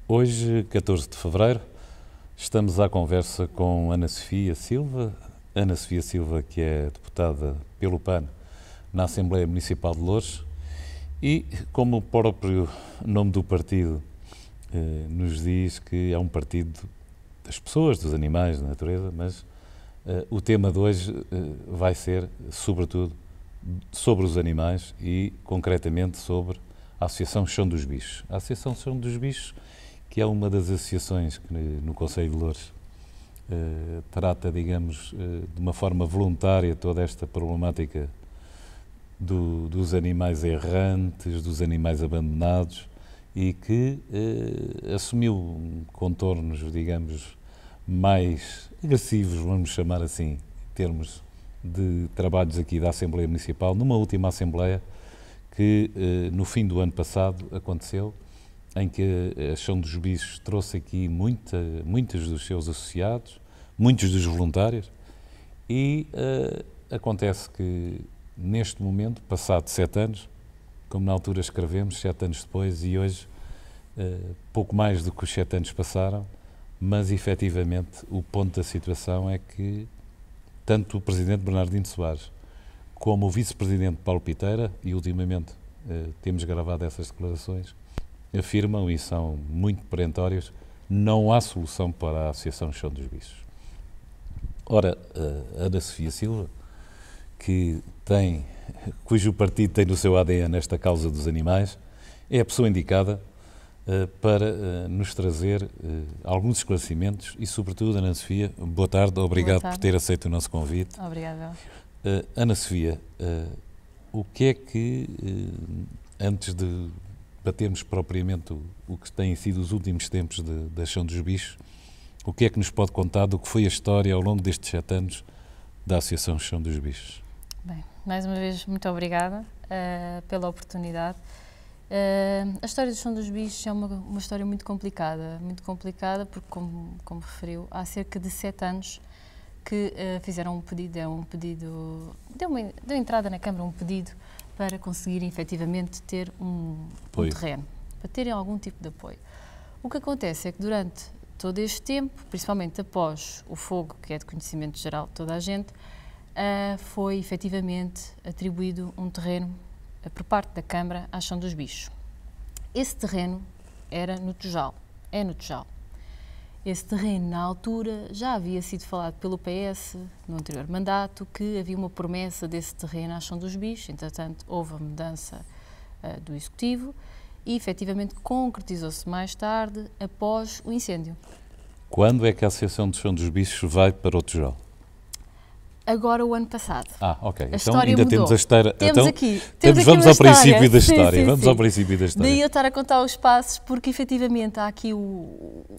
Hoje, 14 de fevereiro, estamos à conversa com Ana Sofia Silva. Ana Sofia Silva, que é deputada pelo PAN na Assembleia Municipal de Loures e, como o próprio nome do partido nos diz, que é um partido das pessoas, dos animais, da natureza, mas o tema de hoje vai ser, sobretudo, sobre os animais e, concretamente, sobre a Associação Chão dos Bichos. A Associação Chão dos Bichos, que é uma das associações que no Concelho de Loures trata, digamos, de uma forma voluntária toda esta problemática dos animais errantes, dos animais abandonados e que assumiu contornos, digamos, mais agressivos, vamos chamar assim, em termos de trabalhos aqui da Assembleia Municipal, numa última Assembleia que no fim do ano passado aconteceu, em que a Chão dos Bichos trouxe aqui muitos dos seus associados, muitos dos voluntários, e acontece que, neste momento, passado 7 anos, como na altura escrevemos, 7 anos depois, e hoje, pouco mais do que os 7 anos passaram, mas, efetivamente, o ponto da situação é que tanto o Presidente Bernardino Soares como o Vice-Presidente Paulo Piteira, e ultimamente temos gravado essas declarações, afirmam, e são muito perentórios, não há solução para a Associação Chão dos Bichos. Ora, a Ana Sofia Silva, cujo partido tem no seu ADN esta causa dos animais, é a pessoa indicada para nos trazer alguns esclarecimentos e, sobretudo, Ana Sofia, boa tarde, obrigado por ter aceito o nosso convite. Obrigada. Ana Sofia, o que é que, antes de batermos propriamente o que têm sido os últimos tempos da Chão dos Bichos, o que é que nos pode contar do que foi a história ao longo destes 7 anos da Associação Chão dos Bichos? Bem, mais uma vez, muito obrigada pela oportunidade. A história do Chão dos Bichos é uma história muito complicada porque, como referiu, há cerca de 7 anos que fizeram um pedido, deu entrada na Câmara um pedido para conseguirem efetivamente ter um terreno, para terem algum tipo de apoio. O que acontece é que durante todo este tempo, principalmente após o fogo, que é de conhecimento geral de toda a gente, foi efetivamente atribuído um terreno por parte da Câmara à Chão dos Bichos. Esse terreno era no Tujal, é no Tujal. Esse terreno, na altura, já havia sido falado pelo PS, no anterior mandato, que havia uma promessa desse terreno à Chão dos Bichos. Entretanto, houve a mudança do Executivo e, efetivamente, concretizou-se mais tarde, após o incêndio. Quando é que a Associação de Chão dos Bichos vai para o Tujal? Agora, o ano passado. Ok. A então ainda mudou. temos a história. Temos aqui vamos ao princípio da história. Sim. Vamos ao princípio da história. Daí eu estar a contar os passos, porque efetivamente há aqui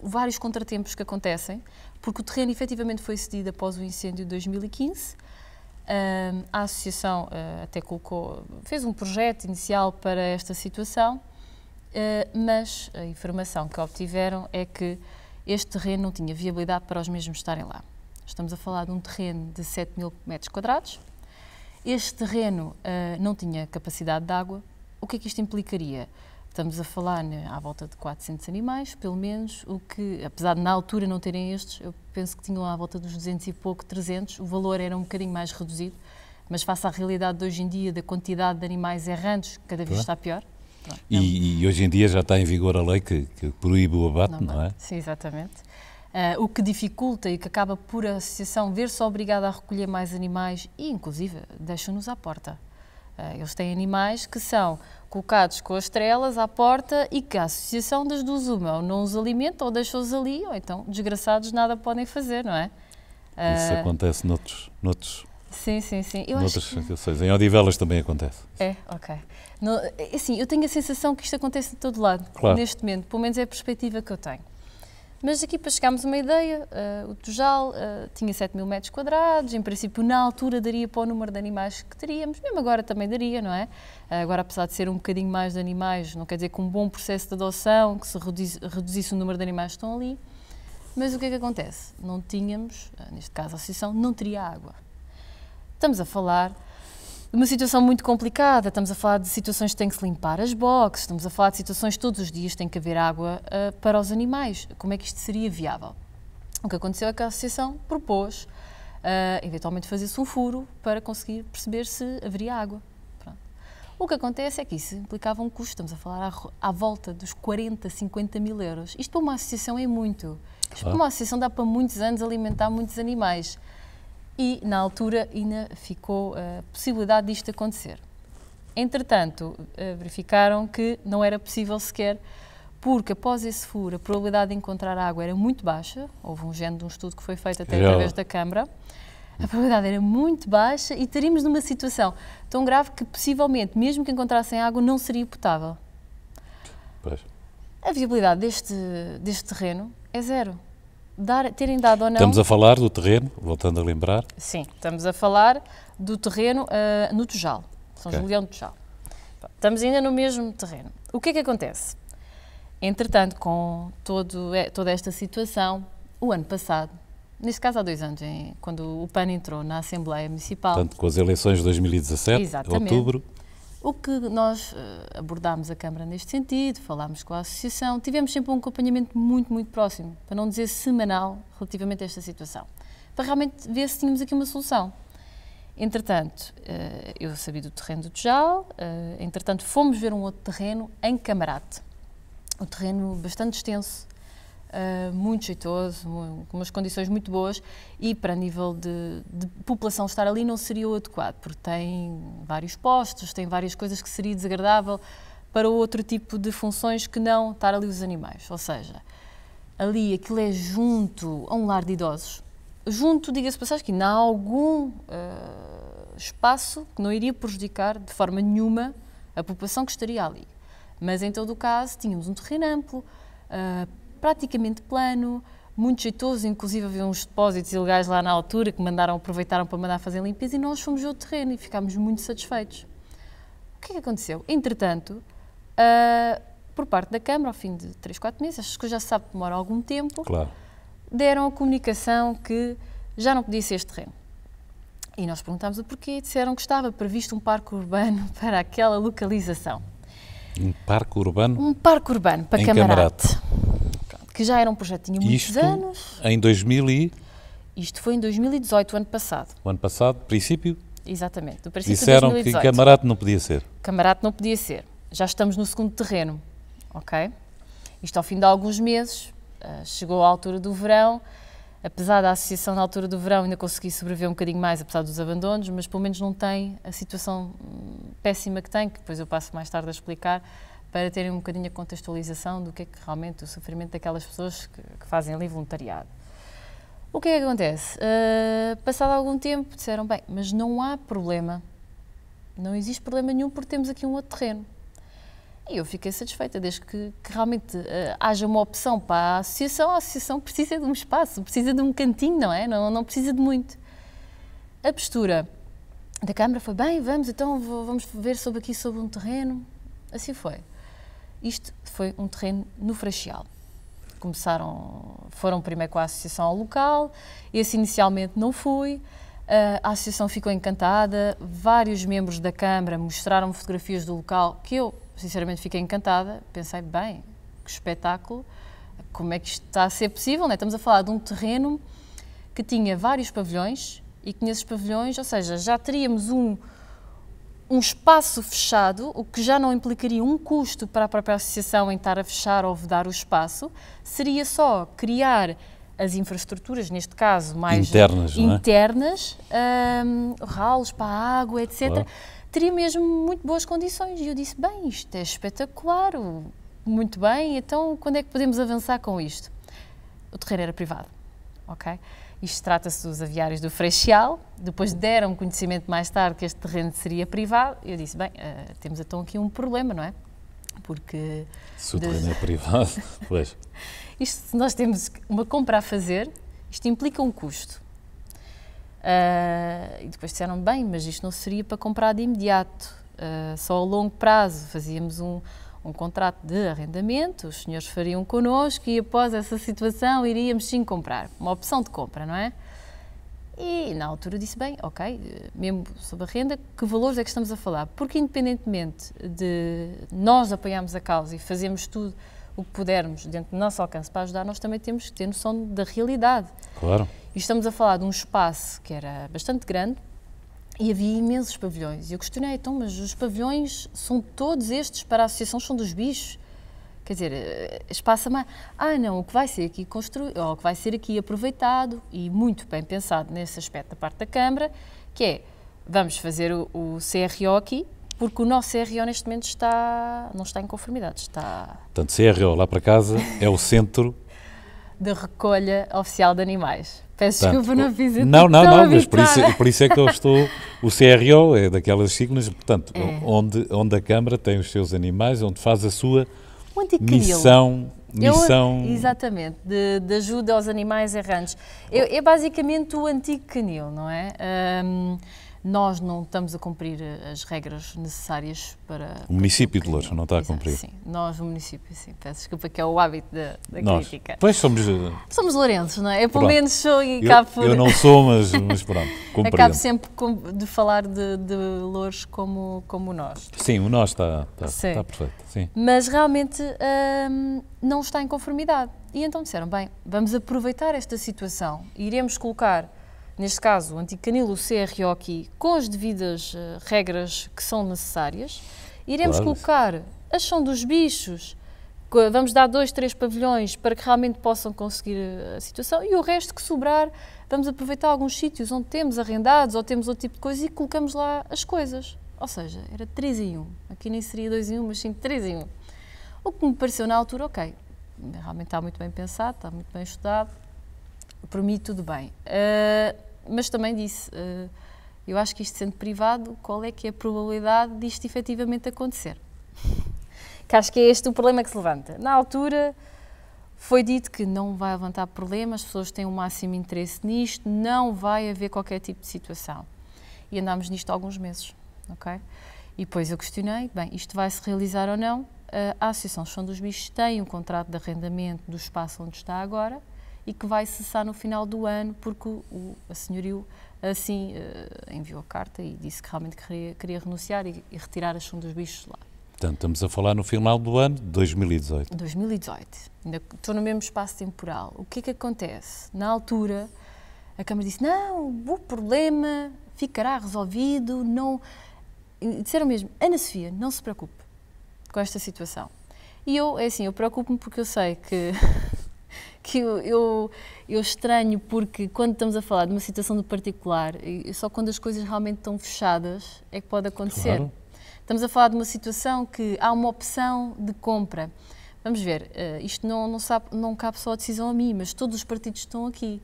vários contratempos que acontecem, porque o terreno efetivamente foi cedido após o incêndio de 2015. A Associação até fez um projeto inicial para esta situação, mas a informação que obtiveram é que este terreno não tinha viabilidade para os mesmos estarem lá. Estamos a falar de um terreno de 7.000 metros quadrados. Este terreno não tinha capacidade de água. O que é que isto implicaria? Estamos a falar à volta de 400 animais, pelo menos, o que, apesar de na altura não terem estes, eu penso que tinham à volta dos 200 e pouco, 300, o valor era um bocadinho mais reduzido, mas face à realidade de hoje em dia, da quantidade de animais errantes, cada vez está pior. Pronto, e hoje em dia já está em vigor a lei que proíbe o abate, não é? Sim, exatamente. O que dificulta e que acaba por a associação ver-se obrigada a recolher mais animais e, inclusive, deixam-nos à porta. Eles têm animais que são colocados com as trelas à porta e que a associação das duas uma, ou não os alimenta ou deixa-os ali, ou então, desgraçados, nada podem fazer, não é? Isso acontece noutros Sim. noutras situações. Em Odivelas também acontece. Ok. Assim, eu tenho a sensação que isto acontece de todo lado, neste momento, pelo menos é a perspectiva que eu tenho. Mas aqui, para chegarmos a uma ideia, o Tujal tinha 7.000 metros quadrados, em princípio, na altura daria para o número de animais que teríamos, mesmo agora também daria, não é? Agora, apesar de ser um bocadinho mais de animais, não quer dizer que um bom processo de adoção, que se reduzisse o número de animais que estão ali. Mas o que é que acontece? Não tínhamos, neste caso a associação, não teria água. Estamos a falar uma situação muito complicada. Estamos a falar de situações que tem que se limpar as boxes, estamos a falar de situações que todos os dias tem que haver água para os animais. Como é que isto seria viável? O que aconteceu é que a associação propôs eventualmente fazer-se um furo para conseguir perceber se haveria água. Pronto. O que acontece é que isso implicava um custo, estamos a falar à volta dos 40, 50 mil euros. Isto para uma associação é muito. Isto para uma associação dá para muitos anos alimentar muitos animais. E, na altura, ainda ficou a possibilidade disto acontecer. Entretanto, verificaram que não era possível sequer, porque após esse furo a probabilidade de encontrar água era muito baixa, houve um género de um estudo que foi feito até através da Câmara, a probabilidade era muito baixa e estaríamos numa situação tão grave que, possivelmente, mesmo que encontrassem água, não seria potável. Pois. A viabilidade deste terreno é zero. Terem dado ou não... Estamos a falar do terreno, voltando a lembrar. Sim, estamos a falar do terreno no Tujal, São Julião do Tujal. Estamos ainda no mesmo terreno. O que é que acontece? Entretanto, com toda esta situação, o ano passado, neste caso há 2 anos, quando o PAN entrou na Assembleia Municipal... Portanto, com as eleições de 2017, exatamente, outubro... O que nós abordámos a Câmara neste sentido, falámos com a Associação, tivemos sempre um acompanhamento muito, muito próximo, para não dizer semanal, relativamente a esta situação, para realmente ver se tínhamos aqui uma solução. Entretanto, eu sabia do terreno do Tujal, entretanto fomos ver um outro terreno em Camarate, um terreno bastante extenso, muito jeitoso, com umas condições muito boas e para nível de população estar ali não seria o adequado, porque tem vários postos, tem várias coisas que seria desagradável para outro tipo de funções que não estar ali os animais. Ou seja, ali aquilo é junto a um lar de idosos. Junto, diga-se passagem, que ainda há algum espaço que não iria prejudicar de forma nenhuma a população que estaria ali. Mas em todo o caso tínhamos um terreno amplo, praticamente plano, muito jeitoso, inclusive havia uns depósitos ilegais lá na altura que aproveitaram para mandar fazer limpeza e nós fomos ver o terreno e ficámos muito satisfeitos. O que é que aconteceu? Entretanto, por parte da Câmara, ao fim de 3, 4 meses, acho que já se sabe que demora algum tempo, Claro. deram a comunicação que já não podia ser este terreno. E nós perguntámos o porquê, disseram que estava previsto um parque urbano para aquela localização. Um parque urbano? Um parque urbano para Camarate. Que já era um projeto que tinha muitos anos. Em 2000 e... Isto foi em 2018, o ano passado. O ano passado, princípio? Exatamente, do princípio Disseram de 2018. que Camarate não podia ser. Camarate não podia ser. Já estamos no segundo terreno, ok? Isto ao fim de alguns meses, chegou à altura do verão, apesar da associação na altura do verão ainda conseguir sobreviver um bocadinho mais, apesar dos abandonos, mas pelo menos não tem a situação péssima que tem, que depois eu passo mais tarde a explicar, para terem um bocadinho a contextualização do que é que realmente o sofrimento daquelas pessoas que fazem ali voluntariado. O que é que acontece? Passado algum tempo disseram, bem, mas não há problema, não existe problema nenhum porque temos aqui um outro terreno. E eu fiquei satisfeita, desde que realmente haja uma opção para a associação precisa de um espaço, precisa de um cantinho, não é? Não precisa de muito. A postura da Câmara foi, bem, vamos ver sobre um terreno. Assim foi. Isto foi um terreno no Freixal. Foram primeiro com a associação ao local, esse inicialmente não fui, a associação ficou encantada, vários membros da Câmara mostraram fotografias do local que eu, sinceramente, fiquei encantada, pensei, bem, que espetáculo, como é que isto está a ser possível, não é? Estamos a falar de um terreno que tinha vários pavilhões e que nesses pavilhões, ou seja, já teríamos um espaço fechado, o que já não implicaria um custo para a própria associação em estar a fechar ou vedar o espaço, seria só criar as infraestruturas, neste caso mais internas, ralos para a água, etc. Claro. Teria mesmo muito boas condições. E eu disse, bem, isto é espetacular, muito bem, então quando é que podemos avançar com isto? O terreno era privado, ok? Isto trata-se dos aviários do Freixal, depois deram conhecimento mais tarde que este terreno seria privado, eu disse, bem, temos então aqui um problema, não é? Porque... Se o terreno é privado, pois... Isto, se nós temos uma compra a fazer, isto implica um custo. E depois disseram, bem, mas isto não seria para comprar de imediato, só a longo prazo, fazíamos um contrato de arrendamento, os senhores fariam connosco e após essa situação iríamos sim comprar, uma opção de compra, não é? E na altura disse, bem, ok, mesmo sobre a renda, que valores é que estamos a falar? Porque independentemente de nós apoiarmos a causa e fazermos tudo o que pudermos dentro do nosso alcance para ajudar, nós também temos que ter noção da realidade. Claro. E estamos a falar de um espaço que era bastante grande e havia imensos pavilhões. E eu questionei, então, mas os pavilhões são todos estes para a Associação Chão dos Bichos? Quer dizer, espaço a mais. Não, o que vai ser aqui construído, ou o que vai ser aqui aproveitado e muito bem pensado nesse aspecto da parte da Câmara, que é, vamos fazer o CRO aqui, porque o nosso CRO neste momento não está em conformidade, está... Portanto, CRO lá para casa é o centro... da recolha oficial de animais. Peço desculpa, não fiz isso. Não, mas por isso é que eu estou... O CRO é daquelas siglas, portanto, onde a Câmara tem os seus animais, onde faz a sua missão... Exatamente, de ajuda aos animais errantes. É basicamente o antigo canil, não é? Nós não estamos a cumprir as regras necessárias para... O município de Loures não está a cumprir. Sim, nós, o município, sim. Peço desculpa, que é o hábito da crítica. Pois somos... Somos lourenços, não é? Eu pelo menos sou e acabo por... Eu não sou, mas pronto, compreendo. Acabo sempre de falar de Loures como nós. Sim, o nós está perfeito, sim. Mas realmente não está em conformidade. E então disseram, bem, vamos aproveitar esta situação, iremos colocar... Neste caso, o antigo canil, o CRO aqui, com as devidas regras que são necessárias. Iremos colocar a Chão dos Bichos, vamos dar 2, 3 pavilhões para que realmente possam conseguir a situação e o resto que sobrar, vamos aproveitar alguns sítios onde temos arrendados ou temos outro tipo de coisa e colocamos lá as coisas. Ou seja, era 3 em 1. Aqui nem seria 2 em 1, mas sim 3 em 1. O que me pareceu na altura, ok, realmente está muito bem pensado, está muito bem estudado, por mim tudo bem. Mas também disse, eu acho que isto sendo privado, qual é que é a probabilidade disto efetivamente acontecer? Que acho que é este o problema que se levanta. Na altura foi dito que não vai levantar problemas, as pessoas têm o máximo interesse nisto, não vai haver qualquer tipo de situação. E andámos nisto há alguns meses, ok? E depois eu questionei, bem, isto vai se realizar ou não? A Associação Chão dos Bichos tem um contrato de arrendamento do espaço onde está agora, e que vai cessar no final do ano, porque a senhorio assim enviou a carta e disse que realmente queria renunciar e retirar a Chão dos Bichos lá. Portanto, estamos a falar no final do ano de 2018. 2018. Ainda estou no mesmo espaço temporal. O que é que acontece? Na altura, a Câmara disse, não, o problema ficará resolvido, não... E disseram mesmo, Ana Sofia, não se preocupe com esta situação. E eu preocupo-me porque eu sei que... eu estranho porque quando estamos a falar de uma situação de particular, só quando as coisas realmente estão fechadas é que pode acontecer. Claro. Estamos a falar de uma situação que há uma opção de compra. Vamos ver, isto não cabe só a decisão a mim, mas todos os partidos estão aqui.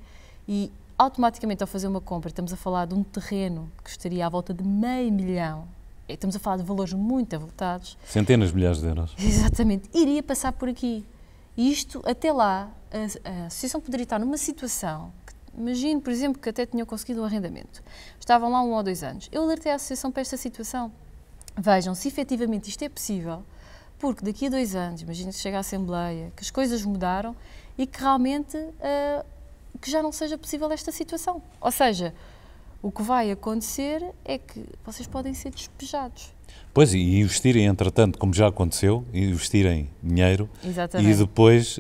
E automaticamente ao fazer uma compra, estamos a falar de um terreno que estaria à volta de $500 000. Estamos a falar de valores muito avultados. Centenas de milhares de euros. Exatamente. Iria passar por aqui. E isto, até lá, a associação poderia estar numa situação, imagino, por exemplo, que até tinham conseguido um arrendamento. Estavam lá 1 ou 2 anos. Eu alertei a associação para esta situação. Vejam se efetivamente isto é possível, porque daqui a 2 anos, imagino que chega à Assembleia, que as coisas mudaram e que realmente que já não seja possível esta situação. Ou seja, o que vai acontecer é que vocês podem ser despejados. Pois, e investirem, entretanto, como já aconteceu, investirem dinheiro. Exatamente. E depois,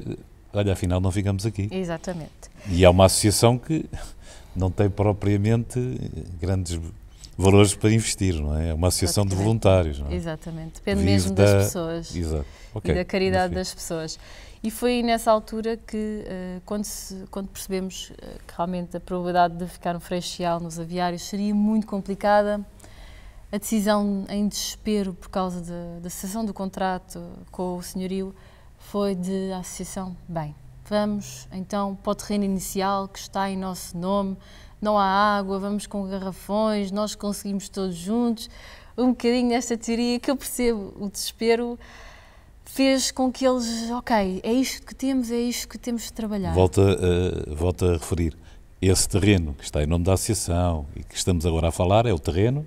olha, afinal não ficamos aqui. Exatamente. E é uma associação que não tem propriamente grandes valores para investir, não é? É uma associação de voluntários, não é? Exatamente. Depende mesmo das pessoas. Exato. Okay. E da caridade das pessoas. E foi nessa altura que, quando percebemos que realmente a probabilidade de ficar um freixal nos aviários seria muito complicada, a decisão em desespero por causa da cessação do contrato com o senhorio foi de a associação, bem, vamos então para o terreno inicial que está em nosso nome, não há água, vamos com garrafões, nós conseguimos todos juntos, um bocadinho nesta teoria que eu percebo, o desespero fez com que eles, ok, é isto que temos de trabalhar. Volto a referir, esse terreno que está em nome da associação e que estamos agora a falar é o terreno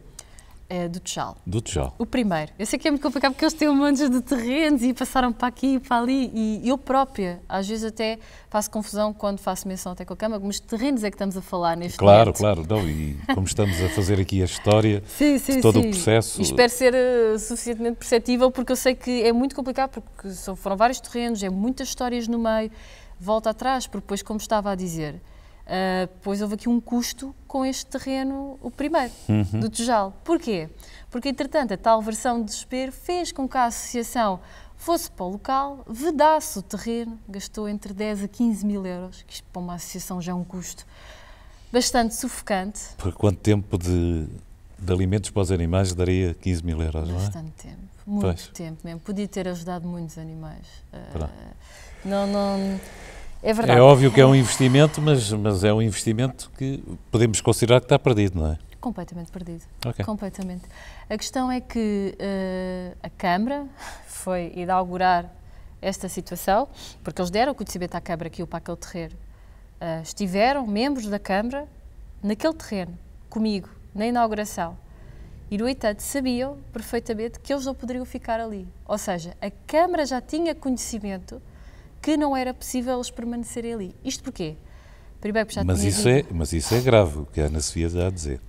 É do Tejal. Do Tejal. O primeiro. Eu sei que é muito complicado porque eles têm um monte de terrenos e passaram para aqui e para ali. E eu própria, às vezes até faço confusão quando faço menção até com a Câmara, mas terrenos é que estamos a falar neste momento. Claro. Não, e como estamos a fazer aqui a história de todo o processo... E espero ser suficientemente perceptível, porque eu sei que é muito complicado, porque foram vários terrenos, é muitas histórias no meio. Volta atrás, porque depois, como estava a dizer... depois houve aqui um custo com este terreno, o primeiro, do Tejal. Porquê? Porque, entretanto, a tal versão de desespero fez com que a associação fosse para o local, vedasse o terreno, gastou entre 10 a 15 mil euros, que isto para uma associação já é um custo bastante sufocante. Por quanto tempo de alimentos para os animais daria 15 mil euros, não é? Bastante tempo, muito tempo mesmo. Podia ter ajudado muitos animais. É verdade. É óbvio que é um investimento, mas é um investimento que podemos considerar que está perdido, não é? Completamente perdido. Okay. Completamente. A questão é que a Câmara foi inaugurar esta situação, porque eles deram o conhecimento à Câmara que ia para aquele terreno. Estiveram membros da Câmara naquele terreno, comigo, na inauguração. E, no entanto, sabiam perfeitamente que eles não poderiam ficar ali. Ou seja, a Câmara já tinha conhecimento que não era possível eles permanecerem ali. Isto porquê? Primeiro, já mas isso é grave, o que a Ana Sofia está a dizer.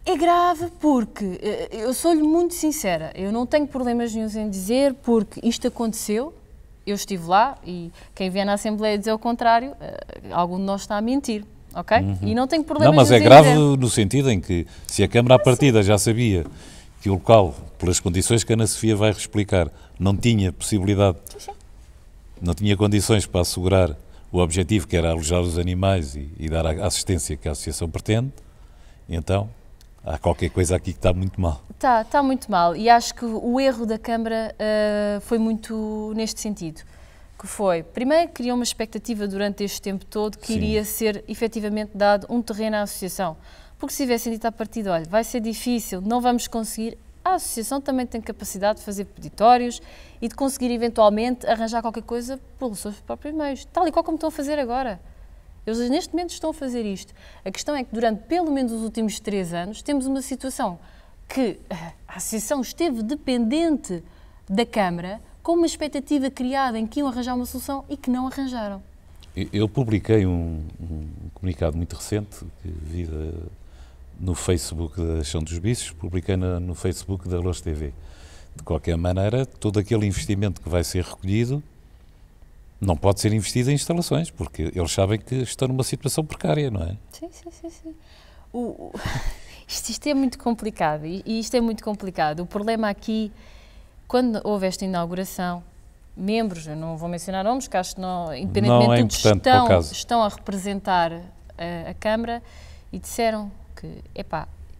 É grave porque, eu sou-lhe muito sincera, eu não tenho problemas nenhum em dizer, porque isto aconteceu, eu estive lá e quem vier na Assembleia dizer o contrário, algum de nós está a mentir, ok? E não tenho problemas nenhum em dizer. Não, mas é grave no sentido em que, se a Câmara à partida já sabia que o local, pelas condições que a Ana Sofia vai explicar, não tinha possibilidade... Não tinha condições para assegurar o objetivo, que era alojar os animais e dar a assistência que a associação pretende, então há qualquer coisa aqui que está muito mal. Está muito mal, e acho que o erro da Câmara foi muito neste sentido, que foi, primeiro, criou uma expectativa durante este tempo todo que iria ser efetivamente dado um terreno à associação, porque se tivessem dito à partida, olha, vai ser difícil, não vamos conseguir, a associação também tem capacidade de fazer peditórios e de conseguir eventualmente arranjar qualquer coisa pelos seus próprios meios, tal e qual como estão a fazer agora. Eles neste momento estão a fazer isto. A questão é que durante pelo menos os últimos 3 anos temos uma situação que a associação esteve dependente da Câmara com uma expectativa criada em que iam arranjar uma solução e que não arranjaram. Eu publiquei um comunicado muito recente que vi no Facebook da Chão dos Bichos, publiquei no Facebook da Lourdes TV. De qualquer maneira, todo aquele investimento que vai ser recolhido não pode ser investido em instalações, porque eles sabem que estão numa situação precária, não é? Sim. Isto é muito complicado, e isto é muito complicado. O problema aqui, quando houve esta inauguração, membros, eu não vou mencionar nomes, que acho que não, independentemente de tudo, estão a representar a Câmara e disseram que,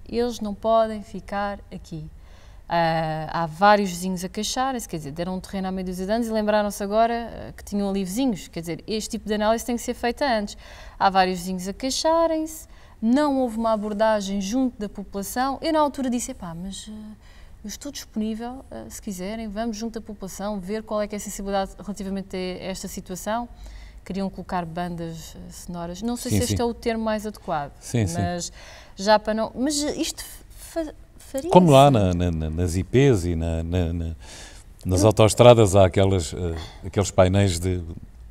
eles não podem ficar aqui. Há vários vizinhos a queixarem-se, quer dizer, deram um terreno há meia dúzia de anos e lembraram-se agora que tinham ali vizinhos, quer dizer, este tipo de análise tem que ser feita antes. Há vários vizinhos a queixarem-se, não houve uma abordagem junto da população. Eu na altura disse, mas eu estou disponível, se quiserem, vamos junto da população, ver qual é que é a sensibilidade relativamente a esta situação. Queriam colocar bandas sonoras, não sei se este é o termo mais adequado, mas já para não... Mas isto faria-se. Como lá nas IPs e nas autoestradas há aqueles painéis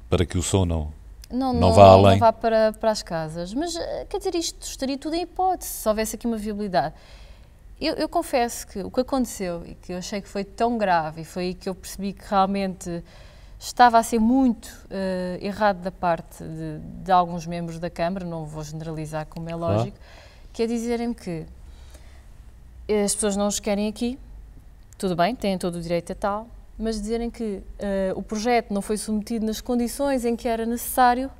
para que o som não vá além. Não vá para as casas, mas quer dizer, isto estaria tudo em hipótese, se houvesse aqui uma viabilidade. Eu confesso que o que aconteceu e que eu achei que foi tão grave e foi aí que eu percebi que realmente estava a ser muito errado da parte de alguns membros da Câmara, não vou generalizar como é lógico, que é dizerem que as pessoas não os querem aqui, tudo bem, têm todo o direito a tal, mas dizerem que o projeto não foi submetido nas condições em que era necessário,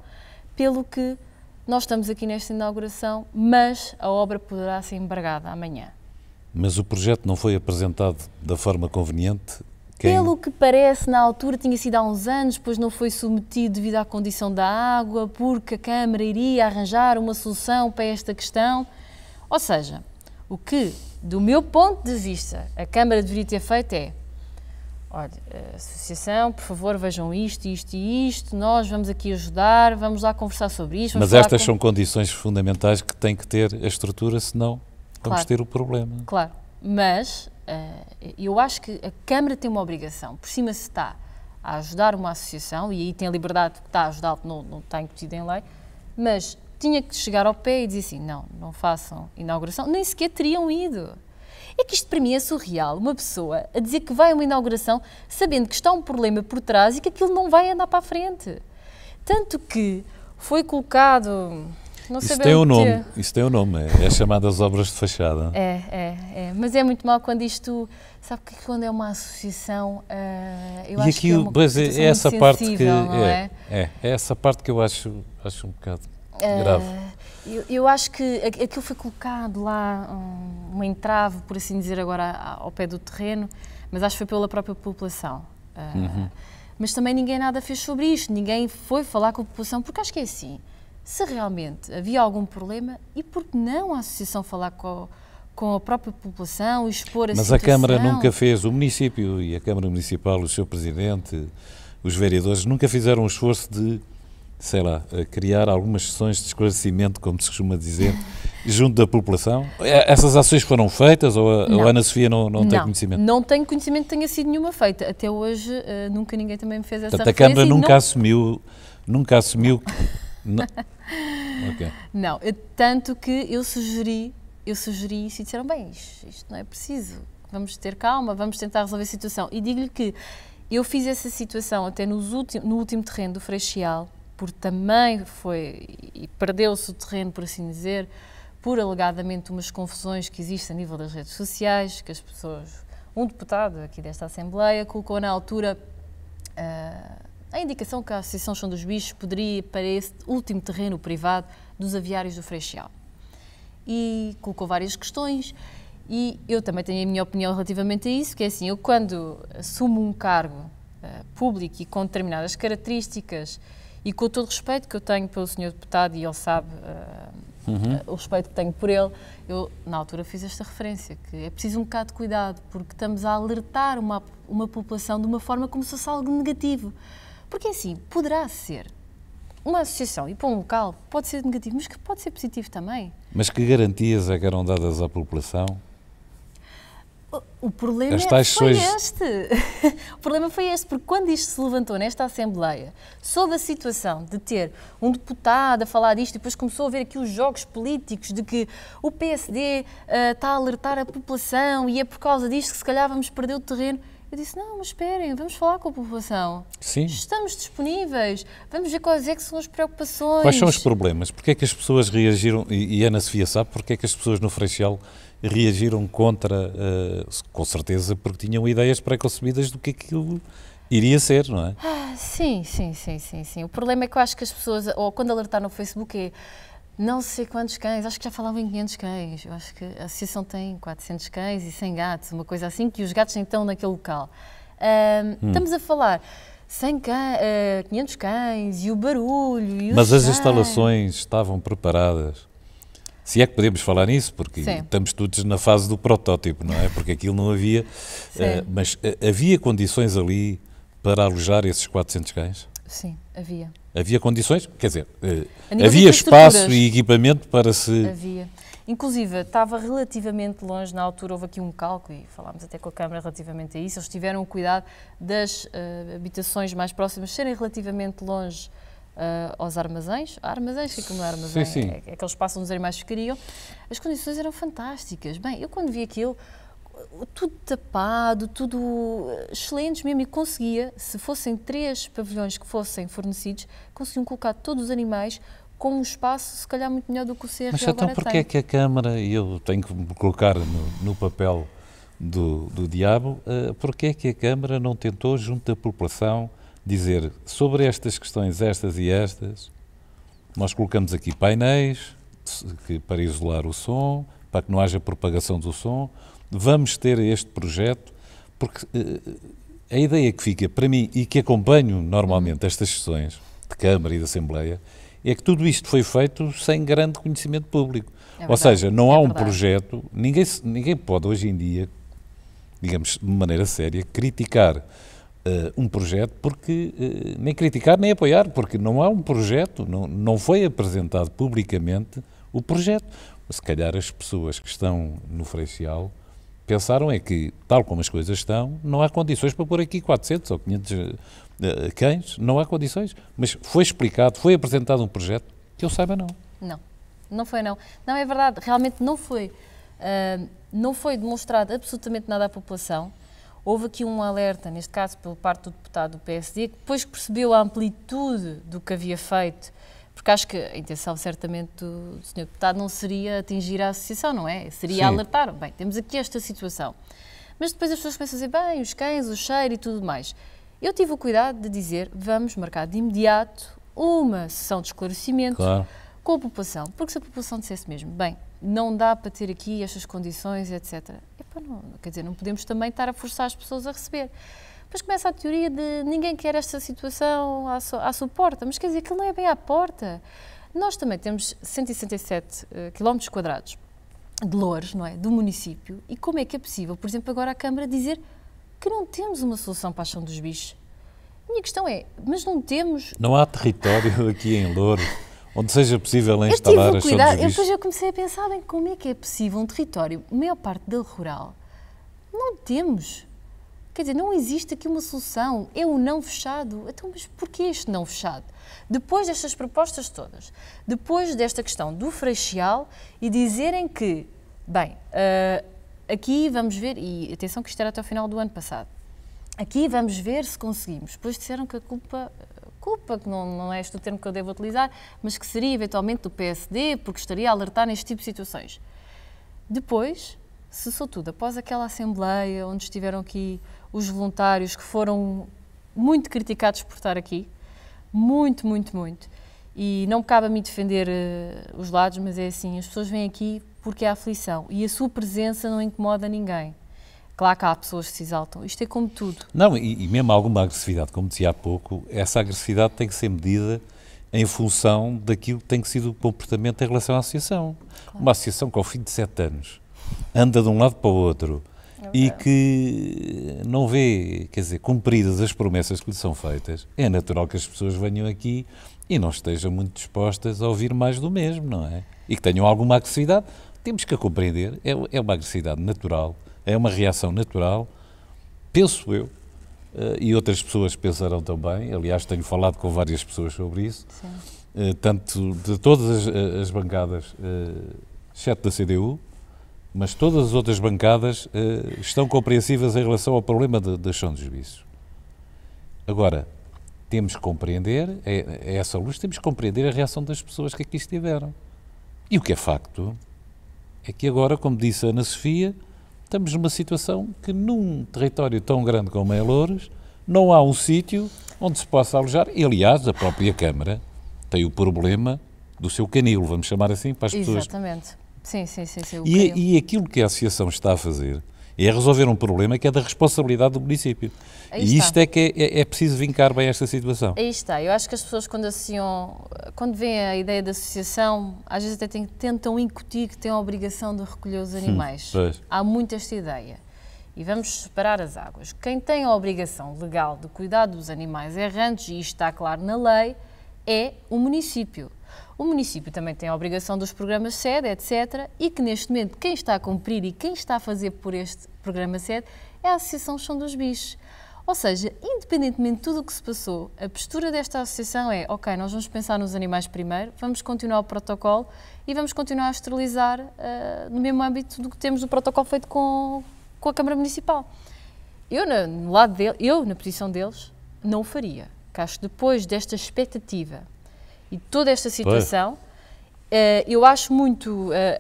pelo que nós estamos aqui nesta inauguração, mas a obra poderá ser embargada amanhã. Mas o projeto não foi apresentado da forma conveniente? Pelo que parece, na altura tinha sido há uns anos, depois não foi submetido devido à condição da água, porque a Câmara iria arranjar uma solução para esta questão. Ou seja, o que, do meu ponto de vista, a Câmara deveria ter feito é: olha, associação, por favor, vejam isto, isto e isto, nós vamos aqui ajudar, vamos lá conversar sobre isto. Mas estas são condições fundamentais que tem que ter a estrutura, senão vamos ter o problema. Claro, Mas eu acho que a Câmara tem uma obrigação, por cima se está a ajudar uma associação, e aí tem a liberdade que está a ajudar, não está incutido em lei, mas tinha que chegar ao pé e dizer assim, não façam inauguração, nem sequer teriam ido. É que isto para mim é surreal, uma pessoa a dizer que vai a uma inauguração sabendo que está um problema por trás e que aquilo não vai andar para a frente. Tanto que foi colocado... Não isso tem um nome, isso tem um nome, é chamadas obras de fachada. Mas é muito mal quando isto, sabe que quando é uma associação, eu e acho que é uma é essa parte sensível, que não é? É essa parte que eu acho um bocado grave. Eu acho que aquilo foi colocado lá, um entrave, por assim dizer, agora ao pé do terreno, mas acho que foi pela própria população. Mas também ninguém nada fez sobre isto, ninguém foi falar com a população, porque acho que é assim. Se realmente havia algum problema, e por que não a associação falar com a própria população, expor a situação? Mas a Câmara nunca fez, o município e a Câmara Municipal, o seu Presidente, os vereadores, nunca fizeram um esforço de, sei lá, criar algumas sessões de esclarecimento, como se costuma dizer, junto da população? Essas ações foram feitas ou a Ana Sofia não tem conhecimento? Não tenho conhecimento que tenha sido nenhuma feita. Até hoje nunca ninguém também me fez essa referência. A Câmara nunca assumiu não. Okay. Não, tanto que eu sugeri isso e disseram, bem, isto não é preciso, vamos ter calma, vamos tentar resolver a situação. E digo-lhe que eu fiz essa situação até no último terreno do Freixal, porque também e perdeu-se o terreno, por assim dizer, por alegadamente umas confusões que existem a nível das redes sociais, que as pessoas, um deputado aqui desta Assembleia colocou na altura a indicação que a Associação Chão dos Bichos poderia ir para esse último terreno privado dos aviários do Freixal. E colocou várias questões e eu também tenho a minha opinião relativamente a isso, que é assim, eu quando assumo um cargo público e com determinadas características e com todo o respeito que eu tenho pelo senhor deputado, e ele sabe o respeito que tenho por ele, eu na altura fiz esta referência, que é preciso um bocado de cuidado, porque estamos a alertar uma população de uma forma como se fosse algo negativo. Porque assim, poderá ser uma associação e para um local pode ser negativo, mas que pode ser positivo também. Mas que garantias é que eram dadas à população? O problema foi este. O problema foi este, porque quando isto se levantou nesta Assembleia, sob a situação de ter um deputado a falar disto, e depois começou a ver aqui os jogos políticos de que o PSD está a alertar a população e é por causa disto que se calhar vamos perder o terreno. Eu disse, não, mas esperem, vamos falar com a população. Sim. Estamos disponíveis, vamos ver quais é que são as preocupações. Quais são os problemas? Porque é que as pessoas reagiram, e Ana Sofia sabe, porque é que as pessoas no Freixal reagiram contra, com certeza, porque tinham ideias pré-concebidas do que aquilo iria ser, não é? Sim. O problema é que eu acho que as pessoas, ou quando alertaram no Facebook, é não sei quantos cães, acho que já falavam em 500 cães, eu acho que a associação tem 400 cães e 100 gatos, uma coisa assim, que os gatos estão naquele local. Estamos a falar 500 cães e o barulho e os Mas as instalações estavam preparadas? Se é que podemos falar nisso, porque estamos todos na fase do protótipo, não é? Porque aquilo não havia... mas havia condições ali para alojar esses 400 cães? Sim, havia. Havia condições? Quer dizer, havia espaço e equipamento para se... Havia. Inclusive, estava relativamente longe, na altura houve aqui um cálculo, e falámos até com a Câmara relativamente a isso, eles tiveram o cuidado das habitações mais próximas serem relativamente longe aos armazéns. Há armazéns, que aquilo não é armazém, sim. É aquele espaço onde os animais ficariam. As condições eram fantásticas. Bem, eu quando vi aquilo, tudo tapado, tudo excelentes mesmo, e conseguia, se fossem 3 pavilhões que fossem fornecidos, conseguiam colocar todos os animais com um espaço, se calhar, muito melhor do que o CRT agora tem. Mas então porquê é que a Câmara, e eu tenho que me colocar no papel do diabo, porquê é que a Câmara não tentou, junto da população, dizer sobre estas questões, estas e estas, nós colocamos aqui painéis para isolar o som, para que não haja propagação do som, vamos ter este projeto, porque a ideia que fica para mim, e que acompanho normalmente estas sessões de Câmara e de Assembleia, é que tudo isto foi feito sem grande conhecimento público. Ou seja, não há um projeto, ninguém pode hoje em dia, digamos, de maneira séria, criticar um projeto, porque nem criticar nem apoiar, porque não há um projeto, não foi apresentado publicamente o projeto. Se calhar as pessoas que estão no Freixal pensaram é que, tal como as coisas estão, não há condições para pôr aqui 400 ou 500 cães, não há condições. Mas foi explicado, foi apresentado um projeto, que eu saiba não. Não, não foi não. Não, é verdade, realmente não foi. Não foi demonstrado absolutamente nada à população. Houve aqui um alerta, neste caso, por parte do deputado do PSD, que depois que percebeu a amplitude do que havia feito, porque acho que a intenção, certamente, do Sr. Deputado não seria atingir a associação, não é? Seria alertar. Bem, temos aqui esta situação. Mas depois as pessoas começam a dizer, bem, os cães, o cheiro e tudo mais. Eu tive o cuidado de dizer, vamos marcar de imediato uma sessão de esclarecimento com a população. Porque se a população dissesse mesmo, bem, não dá para ter aqui estas condições, etc. Não, quer dizer, não podemos também estar a forçar as pessoas a receber. Depois começa a teoria de ninguém quer esta situação à sua porta, mas quer dizer, aquilo não é bem à porta. Nós também temos 167 km² de Loures, não é, do município, e como é que é possível, por exemplo, agora a Câmara dizer que não temos uma solução para a Chão dos Bichos? A minha questão é, mas não temos... Não há território aqui em Loures onde seja possível instalar a Chão dos Bichos? Depois eu comecei a pensar em como é que é possível um território, a maior parte dele rural, não temos... Quer dizer, não existe aqui uma solução, é o não fechado. Então, mas porquê este não fechado? Depois destas propostas todas, depois desta questão do Freixal e dizerem que, bem, aqui vamos ver, e atenção que isto era até o final do ano passado, aqui vamos ver se conseguimos. Depois disseram que a culpa que não é este o termo que eu devo utilizar, mas que seria eventualmente do PSD, porque estaria a alertar neste tipo de situações. Depois, cessou tudo. Após aquela assembleia onde estiveram aqui os voluntários que foram muito criticados por estar aqui, muito, muito, muito. E não me cabe a mim defender os lados, mas é assim, as pessoas vêm aqui porque há aflição e a sua presença não incomoda ninguém. Claro que há pessoas que se exaltam, isto é como tudo. Não, e mesmo alguma agressividade, como dizia há pouco, essa agressividade tem que ser medida em função daquilo que tem que ser o comportamento em relação à associação. Claro. Uma associação que ao fim de 7 anos anda de um lado para o outro e que não vê, quer dizer, cumpridas as promessas que lhe são feitas, é natural que as pessoas venham aqui e não estejam muito dispostas a ouvir mais do mesmo, não é? E que tenham alguma agressividade. Temos que a compreender, é uma agressividade natural, é uma reação natural, penso eu, e outras pessoas pensarão também, aliás tenho falado com várias pessoas sobre isso, tanto de todas as bancadas, exceto da CDU, mas todas as outras bancadas estão compreensivas em relação ao problema da Chão dos Bichos. Agora, temos que compreender, a essa luz, temos que compreender a reação das pessoas que aqui estiveram. E o que é facto é que agora, como disse a Ana Sofia, estamos numa situação que num território tão grande como é Loures, não há um sítio onde se possa alojar, e aliás, a própria Câmara tem o problema do seu canil, vamos chamar assim, para as pessoas... Exatamente. Sim. E aquilo que a Associação está a fazer é resolver um problema que é da responsabilidade do município. E isto é que é preciso vincar bem esta situação. Aí está. Eu acho que as pessoas quando veem a ideia da associação, às vezes até tentam incutir que têm a obrigação de recolher os animais. Há muito esta ideia. E vamos separar as águas. Quem tem a obrigação legal de cuidar dos animais errantes, e isto está claro na lei, é o município. O município também tem a obrigação dos programas SED, etc. E que neste momento quem está a cumprir e quem está a fazer por este programa SED é a Associação Chão dos Bichos. Ou seja, independentemente de tudo o que se passou, a postura desta associação é, ok, nós vamos pensar nos animais primeiro, vamos continuar o protocolo e vamos continuar a esterilizar no mesmo âmbito do que temos o protocolo feito com a Câmara Municipal. Eu, na posição deles, não o faria. Que acho que depois desta expectativa e toda esta situação, eu acho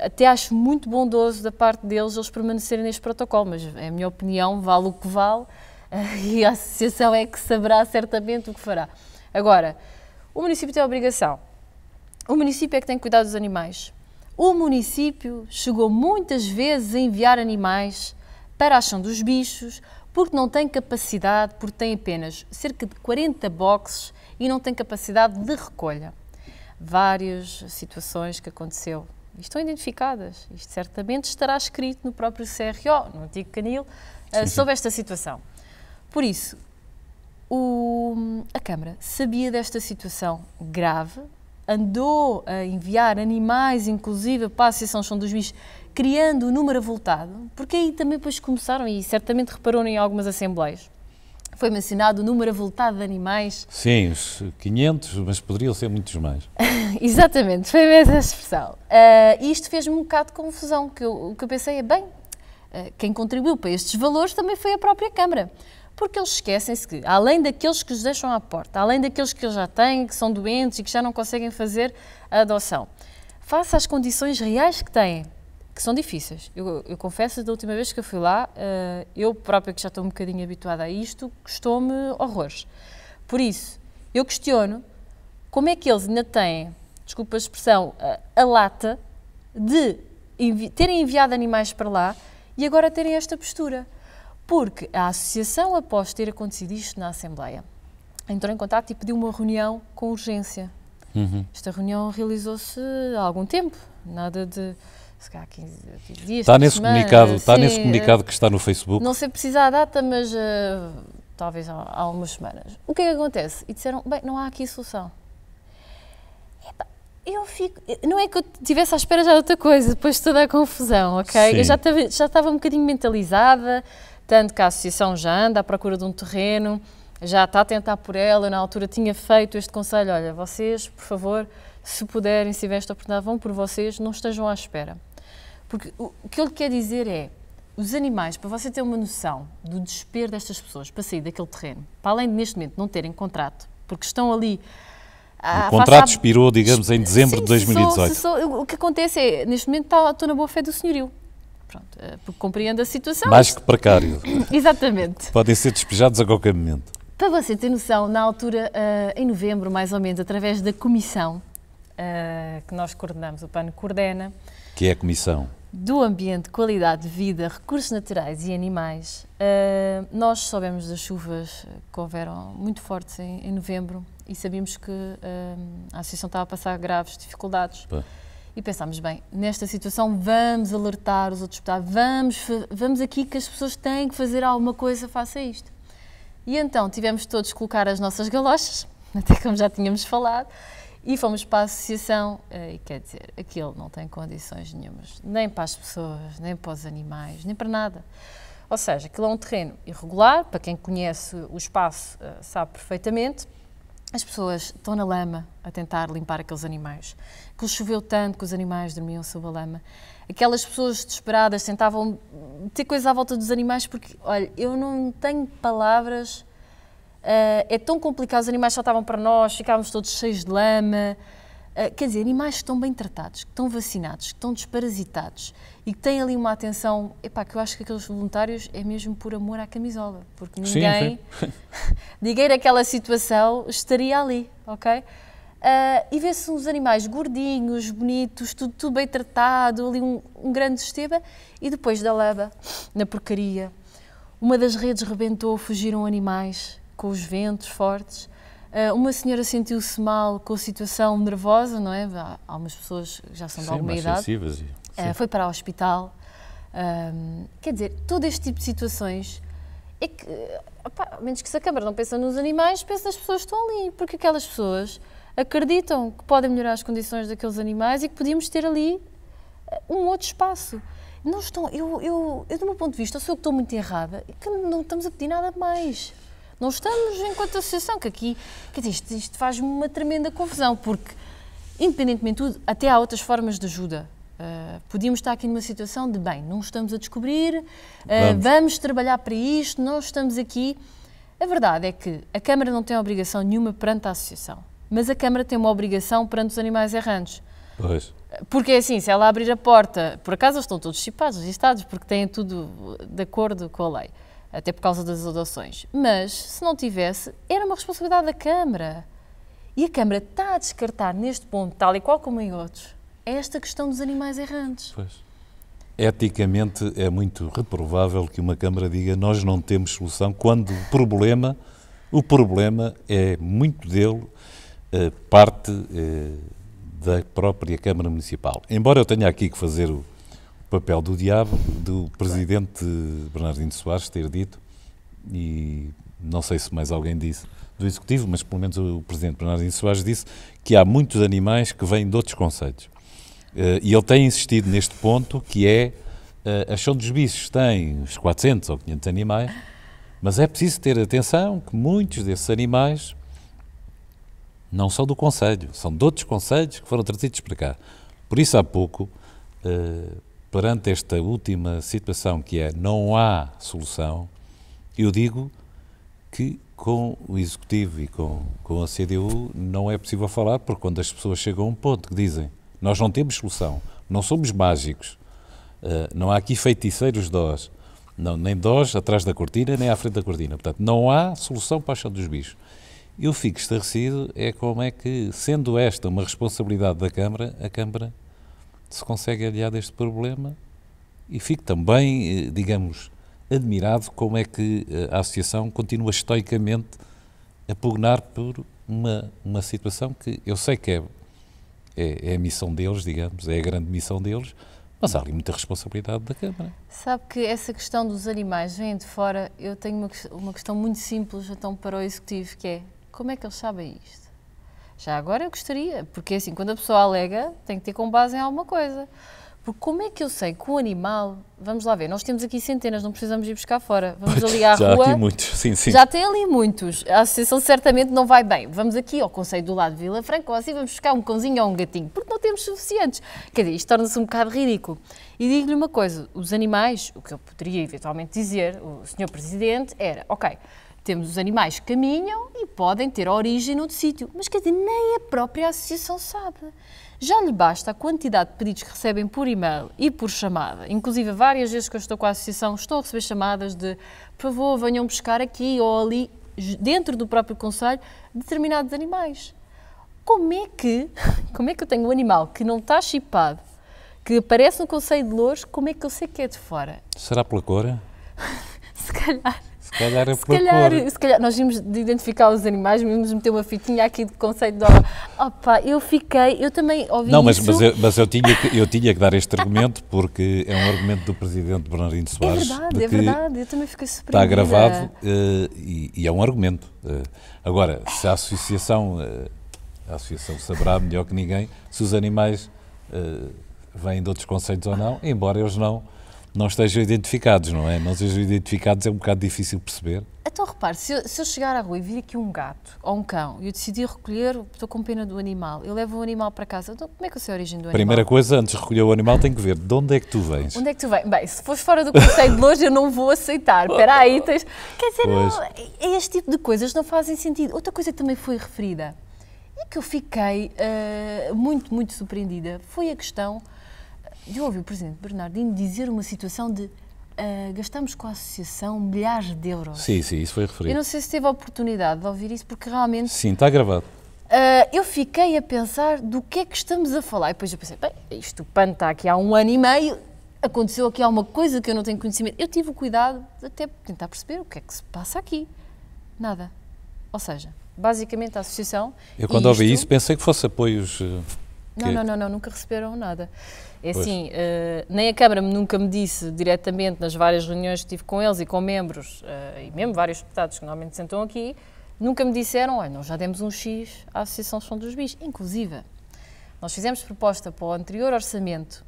até acho muito bondoso da parte deles eles permanecerem neste protocolo, mas a minha opinião vale o que vale e a associação é que saberá certamente o que fará. Agora, o município tem a obrigação, o município é que tem que cuidar dos animais, o município chegou muitas vezes a enviar animais para a Chão dos Bichos porque não tem capacidade, porque tem apenas cerca de 40 boxes e não tem capacidade de recolha. Várias situações que aconteceu e estão identificadas. Isto certamente estará escrito no próprio CRO, no antigo canil, sobre esta situação. Por isso, a Câmara sabia desta situação grave, andou a enviar animais, inclusive para a Associação Chão dos Bichos, criando o número avultado, porque aí também depois começaram, e certamente reparou em algumas assembleias, foi mencionado o número avultado de animais. Sim, os 500, mas poderiam ser muitos mais. Exatamente, foi mesmo essa expressão. E isto fez-me um bocado de confusão, que eu pensei, quem contribuiu para estes valores também foi a própria Câmara. Porque eles esquecem-se que, além daqueles que os deixam à porta, além daqueles que eles já têm, que são doentes e que já não conseguem fazer a adoção, face às condições reais que têm, que são difíceis. Eu confesso, da última vez que eu fui lá, eu própria, que já estou um bocadinho habituada a isto, custou-me horrores. Por isso, eu questiono como é que eles ainda têm, desculpa a expressão, a lata de terem enviado animais para lá e agora terem esta postura. Porque a associação, após ter acontecido isto na Assembleia, entrou em contato e pediu uma reunião com urgência. Esta reunião realizou-se há algum tempo, nada de... Se calhar 15 dias, está nesse comunicado, sim, está nesse comunicado que está no Facebook. Não sei precisar a data, mas talvez há umas semanas. O que é que acontece? E disseram, não há aqui solução. Eu fico... Não é que eu estivesse à espera já de outra coisa, depois de toda a confusão, ok? Sim. Eu já estava um bocadinho mentalizada, tanto que a associação já anda à procura de um terreno, já está a tentar por ela. Eu, na altura, tinha feito este conselho, olha, vocês, por favor, se puderem, se tiverem esta oportunidade, vão por vocês, não estejam à espera. Porque o que eu lhe quero dizer é, os animais, para você ter uma noção do desespero destas pessoas para sair daquele terreno, para além de neste momento não terem contrato, porque estão ali... O contrato expirou, digamos, em dezembro de 2018. O que acontece é, neste momento estou na boa fé do senhorio. Pronto, porque compreendo a situação. Mais que precário. Exatamente. Podem ser despejados a qualquer momento. Para você ter noção, na altura, em novembro, mais ou menos, através da comissão que nós coordenamos, o PAN coordena, que é a Comissão do Ambiente, Qualidade de Vida, Recursos Naturais e Animais, nós soubemos das chuvas que houveram muito fortes em novembro e sabíamos que a Associação estava a passar graves dificuldades. E pensámos, nesta situação vamos alertar os outros deputados, vamos aqui que as pessoas têm que fazer alguma coisa face a isto. E então tivemos todos que colocar as nossas galochas, até como já tínhamos falado, e fomos para a associação, e quer dizer, aquilo não tem condições nenhumas, nem para as pessoas, nem para os animais, nem para nada. Ou seja, aquilo é um terreno irregular, para quem conhece o espaço sabe perfeitamente. As pessoas estão na lama a tentar limpar aqueles animais. Aquilo choveu tanto que os animais dormiam sob a lama. Aquelas pessoas desesperadas tentavam ter coisa à volta dos animais porque, olha, eu não tenho palavras... é tão complicado, os animais saltavam para nós, ficávamos todos cheios de lama. Quer dizer, animais que estão bem tratados, que estão vacinados, que estão desparasitados e que têm ali uma atenção, que eu acho que aqueles voluntários é mesmo por amor à camisola, porque ninguém naquela situação estaria ali, ok? E vê-se uns animais gordinhos, bonitos, tudo bem tratado, ali um grande sistema, e depois da lama, na porcaria, uma das redes rebentou, fugiram animais com os ventos fortes. Uma senhora sentiu-se mal com a situação nervosa, não é? Há umas pessoas que já são de alguma idade. Sensíveis. Foi para o hospital. Quer dizer, todo este tipo de situações é que, a menos que se a Câmara não pensa nos animais, pensa nas pessoas que estão ali, porque aquelas pessoas acreditam que podem melhorar as condições daqueles animais e que podíamos ter ali um outro espaço. Não estão, eu, do meu ponto de vista, eu sou eu que estou muito errada, e que não estamos a pedir nada mais. Não estamos enquanto associação, que aqui, quer dizer, isto faz-me uma tremenda confusão, porque, independentemente de tudo, até há outras formas de ajuda. Podíamos estar aqui numa situação de, não estamos a descobrir, vamos trabalhar para isto, nós estamos aqui. A verdade é que a Câmara não tem obrigação nenhuma perante a associação, mas a Câmara tem uma obrigação perante os animais errantes. Pois. Porque é assim, se ela abrir a porta, por acaso eles estão todos chipados, registados, porque têm tudo de acordo com a lei. Até por causa das adoções. Mas, se não tivesse, era uma responsabilidade da Câmara. E a Câmara está a descartar neste ponto, tal e qual como em outros, esta questão dos animais errantes. Pois. Eticamente é muito reprovável que uma Câmara diga nós não temos solução, quando o problema é muito dele, parte da própria Câmara Municipal. Embora eu tenha aqui que fazer o papel do diabo, do Presidente Bernardino Soares ter dito, e não sei se mais alguém disse do Executivo, mas pelo menos o Presidente Bernardino Soares disse que há muitos animais que vêm de outros concelhos E ele tem insistido neste ponto, que é, a Chão dos Bichos tem uns 400 ou 500 animais, mas é preciso ter atenção que muitos desses animais não são do concelho, são de outros concelhos que foram trazidos para cá. Por isso, há pouco, perante esta última situação, que é não há solução, eu digo que com o Executivo e com a CDU não é possível falar, porque quando as pessoas chegam a um ponto que dizem nós não temos solução, não somos mágicos, não há aqui feiticeiros dós, não, nem dós atrás da cortina, nem à frente da cortina. Portanto, não há solução para a Chão dos Bichos. Eu fico estarrecido como é que, sendo esta uma responsabilidade da Câmara, a Câmara se consegue aliar deste problema, e fico também, digamos, admirado como é que a Associação continua estoicamente a pugnar por uma situação que eu sei que é a missão deles, digamos, é a grande missão deles, mas há ali muita responsabilidade da Câmara. Sabe que essa questão dos animais vem de fora, eu tenho uma questão muito simples então para o Executivo, que é, como é que eles sabem isto? Já agora eu gostaria, porque assim, quando a pessoa alega, tem que ter com base em alguma coisa. Porque como é que eu sei que um animal, vamos lá ver, nós temos aqui centenas, não precisamos ir buscar fora, vamos ali à já rua. Já há aqui muitos, sim, sim. Já tem ali muitos, a associação certamente não vai bem. Vamos aqui ao concelho do lado de Vila Franca, ou assim vamos buscar um cãozinho ou um gatinho, porque não temos suficientes. Quer dizer, isto torna-se um bocado ridículo. E digo-lhe uma coisa, os animais, o que eu poderia eventualmente dizer, o Sr. Presidente, era, ok, temos os animais que caminham e podem ter origem noutro sítio, mas quer dizer, nem a própria associação sabe. Já lhe basta a quantidade de pedidos que recebem por e-mail e por chamada. Inclusive, várias vezes que eu estou com a associação, estou a receber chamadas de, por favor, venham buscar aqui ou ali, dentro do próprio concelho, determinados animais. Como é que eu tenho um animal que não está chipado, que aparece no concelho de Loures, como é que eu sei que é de fora? Será pela cor? Se calhar. Se calhar é pela cor. Se calhar, nós vimos de identificar os animais, vimos meter uma fitinha aqui de conceito de opa, eu também ouvi não, isso. Mas eu tinha que dar este argumento, porque é um argumento do Presidente Bernardino Soares. É verdade, eu também fiquei surpreendida. Está gravado e é um argumento. Agora, se a associação saberá melhor que ninguém se os animais vêm de outros conceitos ou não, embora eles não estejam identificados, não é? Não estejam identificados é um bocado difícil perceber. Então repare, se eu chegar à rua e vir aqui um gato ou um cão e eu decidir recolher, estou com pena do animal, eu levo o animal para casa, então como é que eu sei a origem do animal? Primeira coisa, antes de recolher o animal, tenho que ver de onde é que tu vens. Onde é que tu vens? Bem, se fores fora do conceito de Loures, eu não vou aceitar. Espera aí, quer dizer, não, este tipo de coisas não fazem sentido. Outra coisa que também foi referida e que eu fiquei muito, muito surpreendida foi a questão de ouvir o Presidente Bernardino dizer uma situação de gastamos com a associação milhares de euros. Sim, isso foi referido. Eu não sei se teve a oportunidade de ouvir isso, porque realmente... Sim, está gravado. Eu fiquei a pensar do que é que estamos a falar. E depois eu pensei, bem, o PAN está aqui há 1 ano e meio, aconteceu aqui alguma coisa que eu não tenho conhecimento. Eu tive o cuidado de até tentar perceber o que é que se passa aqui. Nada. Ou seja, basicamente a associação... Eu quando ouvi isso pensei que fosse apoios... Não, nunca receberam nada. É assim, nem a Câmara nunca me disse diretamente nas várias reuniões que tive com eles e com membros, e mesmo vários deputados que normalmente sentam aqui, nunca me disseram, olha, nós já demos um X à Associação Chão dos Bichos. Inclusive, nós fizemos proposta para o anterior orçamento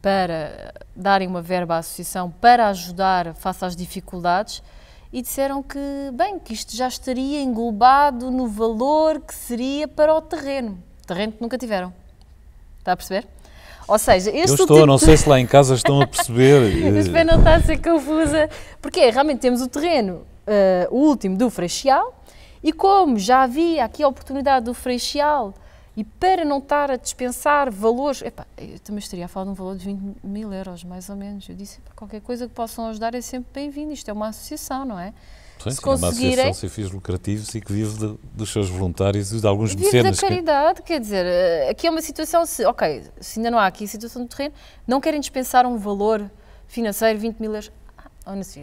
para darem uma verba à Associação para ajudar face às dificuldades e disseram que, bem, que isto já estaria englobado no valor que seria para o terreno que nunca tiveram. Está a perceber? Ou seja, não sei se lá em casa estão a perceber. Eu espero não estar a ser confusa, porque realmente temos o terreno, o último do Freixal, e como já havia aqui a oportunidade do Freixal, e para não estar a dispensar valores, eu também estaria a falar de um valor de 20 mil euros, mais ou menos. Eu disse, qualquer coisa que possam ajudar é sempre bem-vindo, isto é uma associação, não é? Se conseguirem... É uma associação sem fins lucrativos e que vive dos seus voluntários e de alguns mecenas. Vive da caridade, quer dizer, aqui é uma situação, se ainda não há aqui a situação do terreno, não querem dispensar um valor financeiro, 20 mil euros.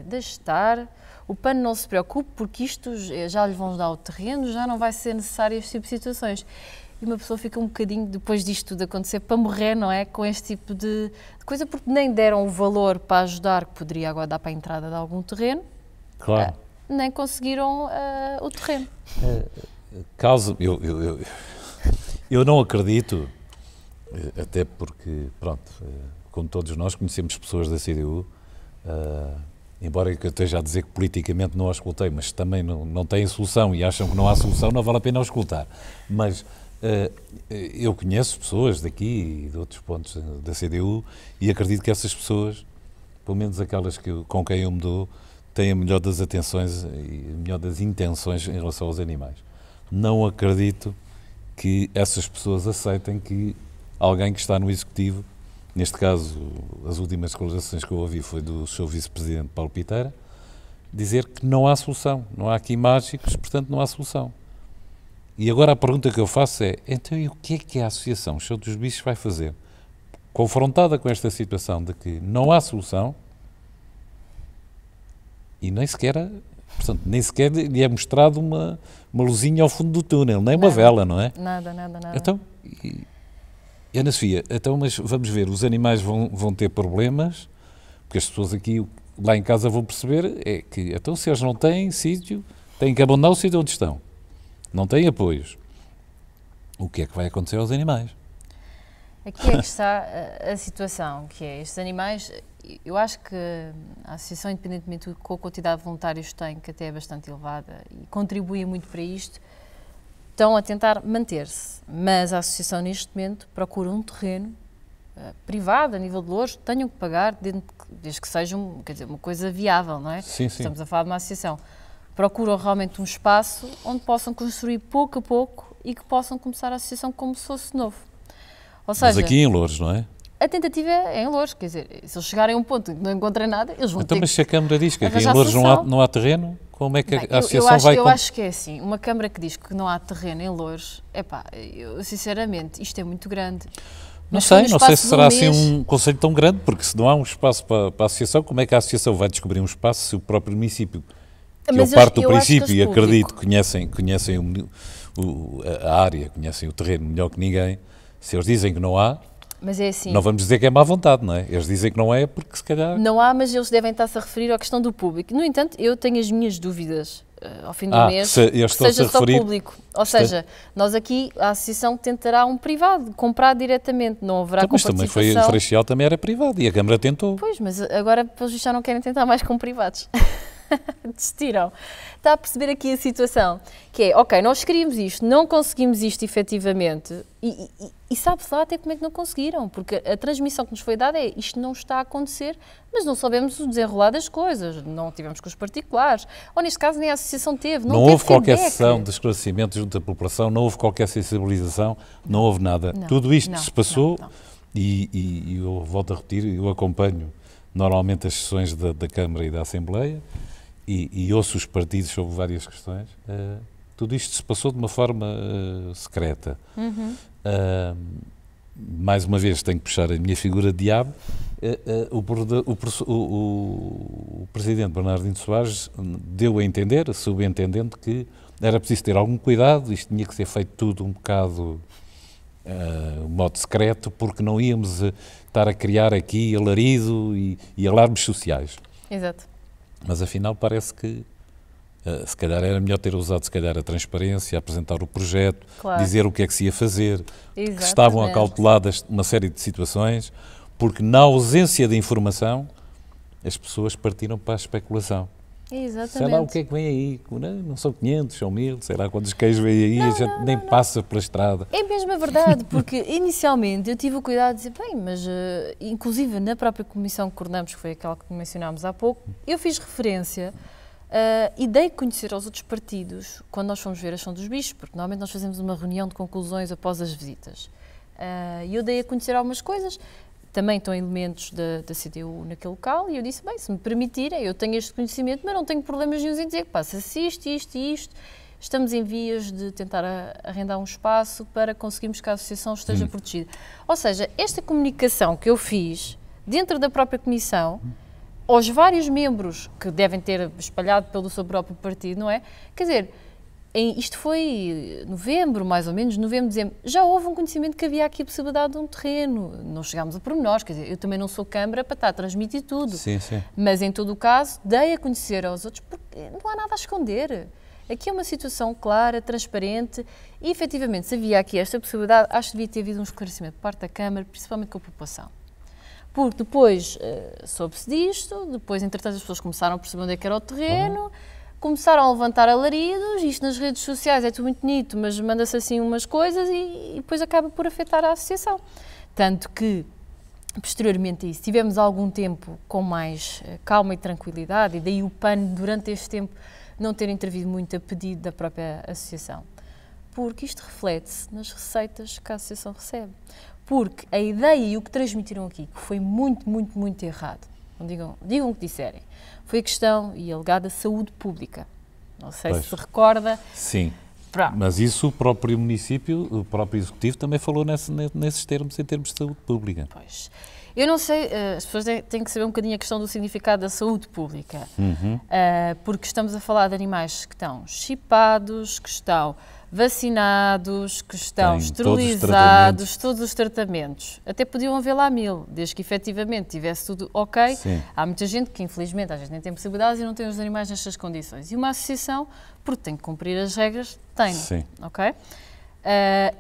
Deixe estar, o PAN não se preocupe, porque isto já lhe vão dar o terreno, já não vai ser necessário este tipo de situações. E uma pessoa fica um bocadinho, depois disto tudo acontecer, para morrer, não é? Com este tipo de coisa, porque nem deram o valor para ajudar, que poderia agora dar para a entrada de algum terreno. Claro. Nem conseguiram o terreno. Eu não acredito Até porque, pronto, como todos nós conhecemos pessoas da CDU, embora eu esteja a dizer que politicamente não a escutei, mas também não têm solução e acham que não há solução, não vale a pena escutar. Mas eu conheço pessoas daqui e de outros pontos da CDU e acredito que essas pessoas, pelo menos aquelas com quem eu me dou, têm a melhor das atenções e a melhor das intenções em relação aos animais. Não acredito que essas pessoas aceitem que alguém que está no Executivo, neste caso, as últimas declarações que eu ouvi foi do seu vice-presidente Paulo Piteira, dizer que não há solução, não há aqui mágicos, portanto não há solução. E agora a pergunta que eu faço é, então e o que a Associação Show dos Bichos vai fazer? Confrontada com esta situação de que não há solução e nem sequer lhe é mostrado uma luzinha ao fundo do túnel, nem uma vela, não é? Nada. Então, Ana Sofia, então, mas vamos ver, os animais vão ter problemas, porque as pessoas aqui, lá em casa, vão perceber é que, então, se eles não têm sítio, têm que abandonar o sítio onde estão. Não têm apoios. O que é que vai acontecer aos animais? Aqui é que está a situação, que é, estes animais, eu acho que a Associação, independentemente com a quantidade de voluntários que tem, que até é bastante elevada, e contribui muito para isto, estão a tentar manter-se, mas a Associação neste momento procura um terreno privado, a nível de Loures, tenham que pagar, desde que seja uma coisa viável, não é? Sim. Estamos a falar de uma associação. Procuram realmente um espaço onde possam construir pouco a pouco e que possam começar a associação como se fosse novo. Ou seja, mas aqui em Loures, não é? A tentativa é em Loures, quer dizer, se eles chegarem a um ponto em que não encontrem nada, eles vão então, ter mas se a Câmara diz que aqui em arranjar Loures solução. não há terreno, como é que Bem, a Associação vai... Eu acho que é assim, uma Câmara que diz que não há terreno em Loures, eu sinceramente, isto é muito grande. Não sei se será assim um conceito tão grande, porque se não há um espaço para a Associação, como é que a Associação vai descobrir um espaço se o próprio município, que eu parto do princípio e acredito que conhecem a área, conhecem o terreno melhor que ninguém, se eles dizem que não há, mas é assim, não vamos dizer que é má vontade, não é? Eles dizem que não é porque se calhar... Não há, mas eles devem estar-se a referir à questão do público. No entanto, eu tenho as minhas dúvidas ao fim do mês, que seja só público. Ou seja, nós aqui, a Associação tentará um privado, comprar diretamente, não haverá então, mas também foi, o Freixal também era privado e a Câmara tentou. Pois, mas agora, pelos vistos, já não querem tentar mais com privados. Desistiram. Está a perceber aqui a situação, que é, ok, nós queríamos isto, não conseguimos isto efetivamente, e sabe-se lá até como é que não conseguiram, porque a transmissão que nos foi dada é, isto não está a acontecer, mas não soubemos o desenrolar das coisas, não tivemos com os particulares, ou neste caso nem a associação teve, não houve qualquer sessão de esclarecimento junto à população, não houve qualquer sensibilização, não houve nada. Tudo isto se passou e eu volto a repetir, eu acompanho normalmente as sessões da Câmara e da Assembleia, e ouço os partidos sobre várias questões, tudo isto se passou de uma forma secreta. Mais uma vez tenho que puxar a minha figura de diabo. O Presidente Bernardino Soares deu a entender, subentendendo que era preciso ter algum cuidado, isto tinha que ser feito tudo um bocado modo secreto, porque não íamos estar a criar aqui alarido e alarmes sociais. Exato. Mas afinal parece que se calhar era melhor ter usado se calhar a transparência, apresentar o projeto, dizer o que é que se ia fazer, que estavam acauteladas uma série de situações, porque na ausência de informação as pessoas partiram para a especulação. Exatamente. Sei lá o que é que vem aí, não são 500, são 1000, sei lá quantos queijos vem aí, a gente nem passa pela estrada. É mesmo a verdade, porque inicialmente eu tive o cuidado de dizer, bem, mas inclusive na própria comissão que coordenamos, que foi aquela que mencionámos há pouco, eu fiz referência e dei a conhecer aos outros partidos, quando nós fomos ver a Ação dos Bichos, porque normalmente nós fazemos uma reunião de conclusões após as visitas, e eu dei a conhecer algumas coisas. Também estão elementos da CDU naquele local e eu disse, bem, se me permitirem, eu tenho este conhecimento, mas não tenho problemas nenhum em dizer que passa-se isto, estamos em vias de tentar arrendar um espaço para conseguirmos que a associação esteja protegida. Ou seja, esta comunicação que eu fiz dentro da própria comissão, aos vários membros que devem ter espalhado pelo seu próprio partido, não é? Quer dizer, isto foi novembro, mais ou menos, novembro, dezembro, já houve um conhecimento que havia aqui a possibilidade de um terreno, não chegámos a pormenores, quer dizer, eu também não sou Câmara para estar a transmitir tudo, sim. Mas em todo o caso, dei a conhecer aos outros, porque não há nada a esconder. Aqui é uma situação clara, transparente e, efetivamente, se havia aqui esta possibilidade, acho que devia ter havido um esclarecimento por parte da Câmara, principalmente com a população. Porque depois soube-se disto, depois, entretanto, as pessoas começaram a perceber onde é que era o terreno, começaram a levantar alaridos, isto nas redes sociais é tudo muito bonito, mas manda-se assim umas coisas e depois acaba por afetar a associação. Tanto que, posteriormente a isso, tivemos algum tempo com mais calma e tranquilidade, e daí o PAN, durante este tempo, não ter intervido muito a pedido da própria associação. Porque isto reflete-se nas receitas que a associação recebe. Porque a ideia e o que transmitiram aqui, que foi muito errado, não digam o que disserem, foi a questão e alegada saúde pública. Não sei se recorda. Sim. Mas isso o próprio município, o próprio executivo também falou nesses termos, em termos de saúde pública. Pois. Eu não sei, as pessoas têm que saber um bocadinho a questão do significado da saúde pública. Porque estamos a falar de animais que estão chipados, que estão vacinados, que estão esterilizados, todos os tratamentos. Até podiam haver lá 1000, desde que efetivamente tivesse tudo ok. Sim. Há muita gente que, infelizmente, às vezes nem tem possibilidades e não tem os animais nestas condições. E uma associação, porque tem que cumprir as regras, tem. Sim. Ok?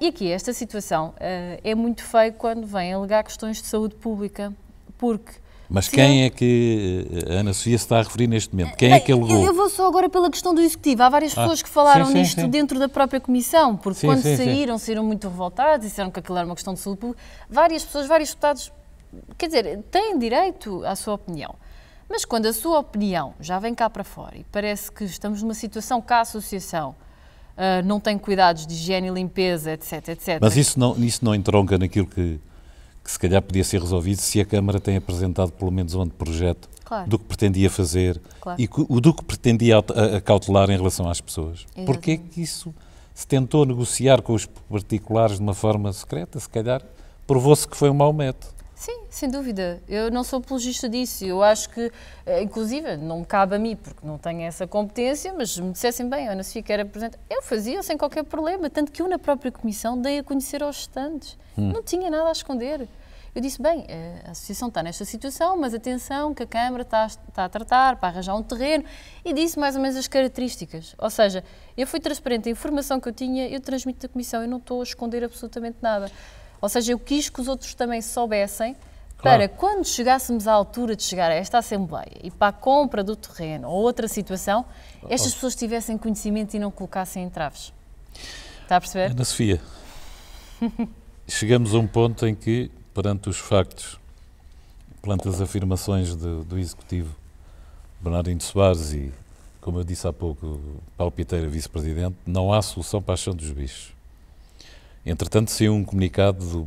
E aqui, esta situação é muito feio quando vem alegar questões de saúde pública, porque... Mas quem é que a Ana Sofia se está a referir neste momento? Quem é que alegou? Eu vou só agora pela questão do Executivo. Há várias pessoas que falaram nisto dentro da própria Comissão, porque quando saíram muito revoltados, disseram que aquilo era uma questão de saúde pública. Várias pessoas, vários deputados, quer dizer, têm direito à sua opinião. Mas quando a sua opinião já vem cá para fora e parece que estamos numa situação que a associação não tem cuidados de higiene e limpeza, etc. Mas isso não entronca naquilo que se calhar podia ser resolvido se a Câmara tem apresentado pelo menos um anteprojeto do que pretendia fazer e do que pretendia acautelar em relação às pessoas. Porquê que isso se tentou negociar com os particulares de uma forma secreta? Se calhar provou-se que foi um mau método. Sim, sem dúvida. Eu não sou apologista disso. Eu acho que, inclusive, não me cabe a mim, porque não tenho essa competência, mas se me dissessem bem, Ana Sofia quer apresentar, eu fazia sem qualquer problema. Tanto que eu, na própria Comissão, dei a conhecer aos gestantes. Não tinha nada a esconder. Eu disse, bem, a associação está nesta situação, mas atenção que a Câmara está a tratar para arranjar um terreno, e disse mais ou menos as características. Ou seja, eu fui transparente, a informação que eu tinha, eu transmito da Comissão, eu não estou a esconder absolutamente nada. Ou seja, eu quis que os outros também soubessem, para quando chegássemos à altura de chegar a esta Assembleia e para a compra do terreno ou outra situação, estas pessoas tivessem conhecimento e não colocassem entraves. Está a perceber? Ana Sofia, chegamos a um ponto em que, perante os factos, perante as afirmações do Executivo, Bernardino Soares e, como eu disse há pouco, Paulo Piteira, Vice-Presidente, não há solução para a questão dos bichos. Entretanto, saiu um comunicado do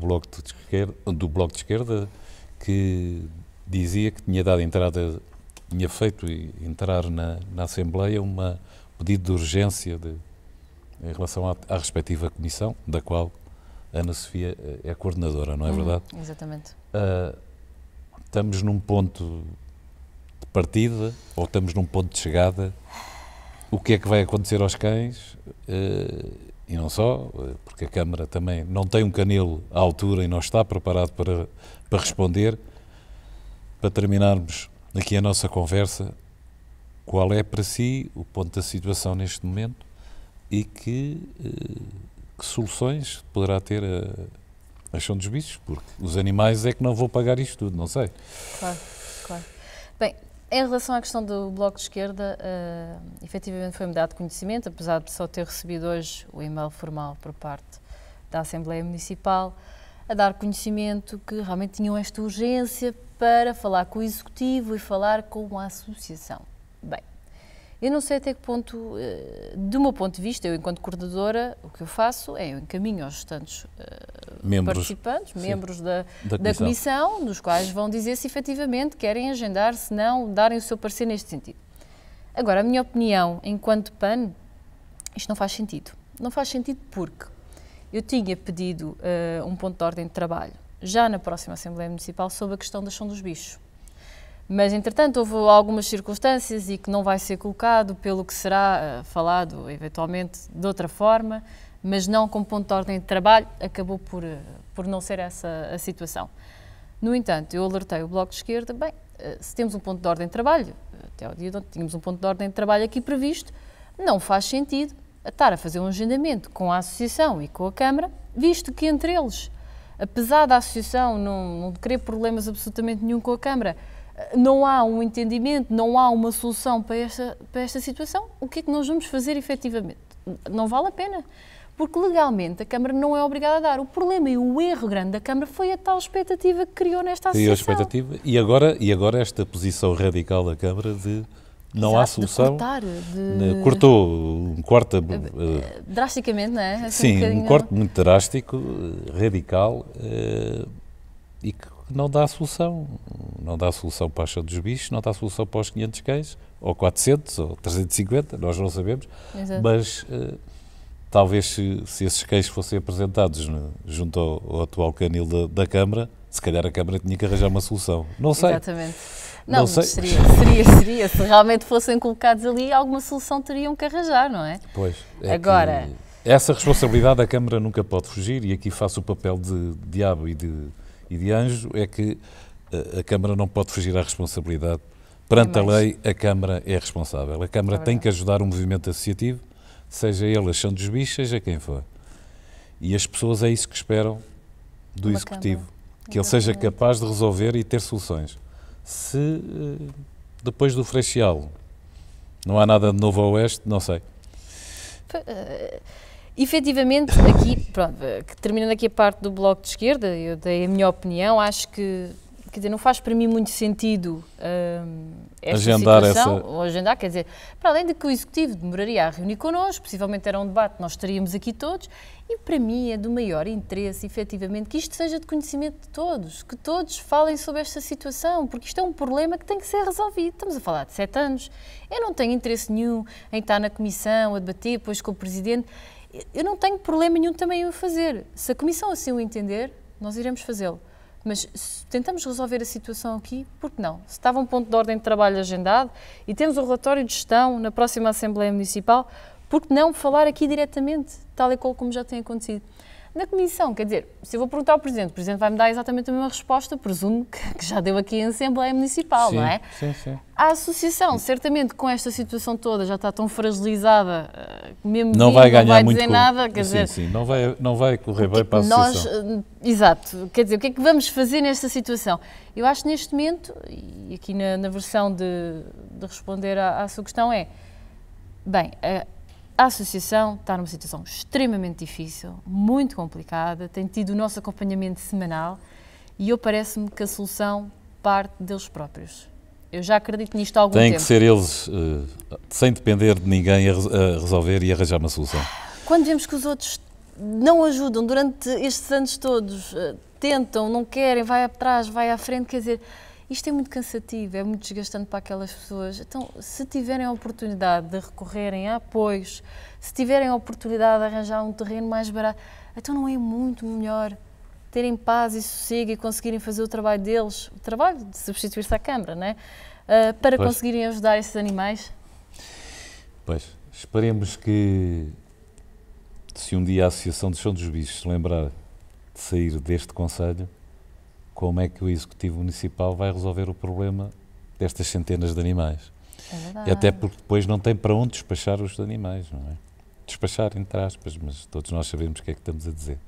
Bloco de Esquerda que dizia que tinha feito entrar na Assembleia um pedido de urgência em relação à respectiva comissão, da qual a Ana Sofia é coordenadora, não é verdade? Exatamente. Estamos num ponto de partida ou estamos num ponto de chegada? O que é que vai acontecer aos cães? E não só, porque a Câmara também não tem um canil à altura e não está preparado para responder. Para terminarmos aqui a nossa conversa, qual é para si o ponto da situação neste momento e que soluções poderá ter a questão dos bichos? Porque os animais é que não vão pagar isto tudo, não sei. Claro. Bem, em relação à questão do Bloco de Esquerda, efetivamente foi-me dado conhecimento, apesar de só ter recebido hoje o e-mail formal por parte da Assembleia Municipal, a dar conhecimento que realmente tinham esta urgência para falar com o Executivo e falar com a Associação. Bem, eu não sei até que ponto, do meu ponto de vista, eu enquanto coordenadora, o que eu faço é eu encaminho aos restantes participantes, membros da Comissão, dos quais vão dizer se efetivamente querem agendar, se não, darem o seu parecer neste sentido. Agora, a minha opinião, enquanto PAN, isto não faz sentido. Não faz sentido porque eu tinha pedido um ponto de ordem de trabalho já na próxima Assembleia Municipal sobre a questão da questão dos bichos. Mas, entretanto, houve algumas circunstâncias e que não vai ser colocado pelo que será falado, eventualmente, de outra forma, mas não como ponto de ordem de trabalho, acabou por não ser essa a situação. No entanto, eu alertei o Bloco de Esquerda, bem, se temos um ponto de ordem de trabalho, até ao dia de ontem tínhamos um ponto de ordem de trabalho aqui previsto, não faz sentido estar a fazer um agendamento com a Associação e com a Câmara, visto que entre eles, apesar da Associação não querer problemas absolutamente nenhum com a Câmara, não há um entendimento, não há uma solução para esta situação, o que é que nós vamos fazer efetivamente? Não vale a pena. Porque legalmente a Câmara não é obrigada a dar. O problema e o erro grande da Câmara foi a tal expectativa que criou nesta associação. Criou a expectativa e agora esta posição radical da Câmara de não há solução. Corta drasticamente, não é? Assim sim, um corte muito drástico, radical e que não dá solução. Não dá solução para a Chão dos Bichos, não dá solução para os 500 cães, ou 400, ou 350, nós não sabemos. Exato. Mas talvez se esses cães fossem apresentados junto ao atual canil da Câmara, se calhar a Câmara tinha que arranjar uma solução. Não sei. Exatamente. Não sei. Seria. Se realmente fossem colocados ali, alguma solução teriam que arranjar, não é? Pois. Agora, essa responsabilidade a Câmara nunca pode fugir, e aqui faço o papel de diabo e de anjo, é que a Câmara não pode fugir à responsabilidade. Perante a lei, a Câmara é responsável. A Câmara tem que ajudar o movimento associativo, seja ele a Chão dos Bichos, seja quem for. E as pessoas é isso que esperam do Executivo, que ele seja capaz de resolver e ter soluções. Se depois do Freixal não há nada de novo a oeste, não sei. Efetivamente, aqui, pronto, terminando aqui a parte do Bloco de Esquerda, eu dei a minha opinião, acho que, quer dizer, não faz para mim muito sentido esta situação, ou agendar, quer dizer, para além de que o Executivo demoraria a reunir connosco, possivelmente era um debate, nós estaríamos aqui todos, e para mim é do maior interesse, efetivamente, que isto seja de conhecimento de todos, que todos falem sobre esta situação, porque isto é um problema que tem que ser resolvido. Estamos a falar de 7 anos, eu não tenho interesse nenhum em estar na Comissão, a debater, depois com o Presidente, eu não tenho problema nenhum também em o fazer. Se a Comissão assim o entender, nós iremos fazê-lo. Mas se tentamos resolver a situação aqui, por que não? Se estava um ponto de ordem de trabalho agendado e temos o relatório de gestão na próxima Assembleia Municipal, por que não falar aqui diretamente, tal e qual como já tem acontecido? Na Comissão, quer dizer, se eu vou perguntar ao Presidente, o Presidente vai-me dar exatamente a mesma resposta, presumo que já deu aqui em Assembleia Municipal, sim, não é? Sim. A Associação, certamente com esta situação toda, já está tão fragilizada, mesmo não vai ganhar não vai muito dizer nada, quer dizer... Sim, não vai correr bem para a Associação. Exato, quer dizer, o que é que vamos fazer nesta situação? Eu acho que neste momento, e aqui na versão de responder à sua questão bem, a Associação está numa situação extremamente difícil, muito complicada, tem tido o nosso acompanhamento semanal e parece-me que a solução parte deles próprios. Eu já acredito nisto há algum tempo. Tem que ser eles, sem depender de ninguém, a resolver e arranjar uma solução. Quando vemos que os outros não ajudam durante estes anos todos, tentam, não querem, vai atrás, vai à frente, quer dizer... Isto é muito cansativo, é muito desgastante para aquelas pessoas. Então, se tiverem a oportunidade de recorrerem a apoios, se tiverem a oportunidade de arranjar um terreno mais barato, então não é muito melhor terem paz e sossego e conseguirem fazer o trabalho deles, o trabalho de substituir-se à Câmara, não é? Para conseguirem ajudar esses animais? Pois, esperemos que, se um dia a Associação de Chão dos Bichos se lembrar de sair deste Conselho, como é que o Executivo Municipal vai resolver o problema destas centenas de animais. É verdade. E até porque depois não tem para onde despachar os animais, não é? Despachar, entre aspas, mas todos nós sabemos o que é que estamos a dizer.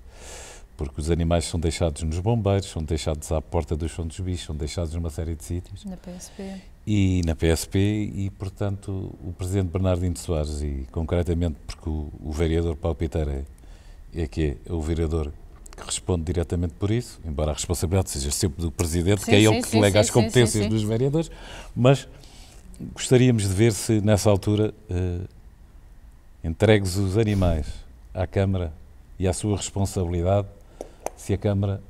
Porque os animais são deixados nos bombeiros, são deixados à porta dos Chão dos Bichos, são deixados numa série de sítios. Na PSP. E na PSP, e portanto o Presidente Bernardino Soares, e concretamente porque o vereador Paulo Piteira é o vereador que responde diretamente por isso, embora a responsabilidade seja sempre do Presidente, que é ele que delega as competências dos vereadores, mas gostaríamos de ver se nessa altura entregues os animais à Câmara e à sua responsabilidade, se a Câmara,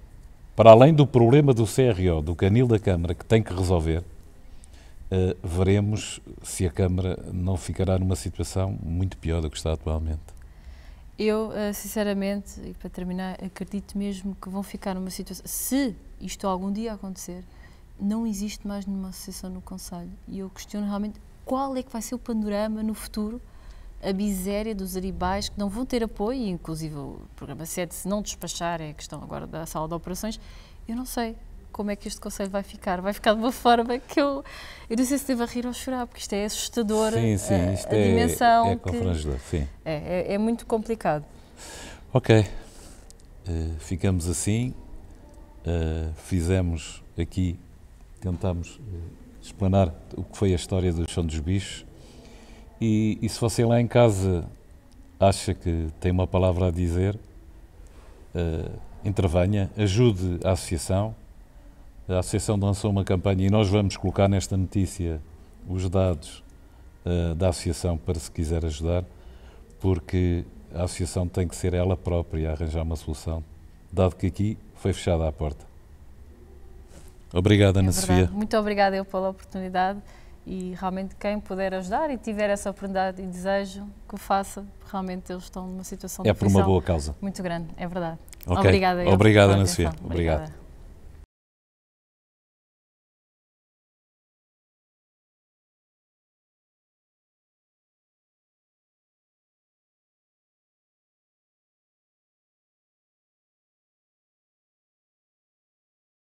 para além do problema do CRO, do canil da Câmara, que tem que resolver, veremos se a Câmara não ficará numa situação muito pior do que está atualmente. Eu, sinceramente, e para terminar, acredito mesmo que vão ficar numa situação... Se isto algum dia acontecer, não existe mais nenhuma associação no Conselho. E eu questiono realmente qual é que vai ser o panorama no futuro, a miséria dos animais que não vão ter apoio, e inclusive o programa 7, se não despachar, é a questão agora da sala de operações, eu não sei. como é que este conselho vai ficar. Vai ficar de uma forma que eu não sei se devo rir ou chorar, porque isto é assustador. Sim, sim, isto a dimensão é confrangedor, sim. É muito complicado. Ok, ficamos assim, fizemos aqui, tentámos explanar o que foi a história do Chão dos Bichos e se você lá em casa acha que tem uma palavra a dizer, intervenha, ajude a associação. A associação lançou uma campanha e nós vamos colocar nesta notícia os dados da associação para se quiser ajudar, porque a associação tem que ser ela própria a arranjar uma solução, dado que aqui foi fechada a porta. Obrigado, Ana Sofia. Muito obrigada eu pela oportunidade e realmente quem puder ajudar e tiver essa oportunidade e desejo que o faça, realmente eles estão numa situação de aflição por uma boa causa muito grande, é verdade. Okay. Obrigada, Ana Sofia. Obrigado.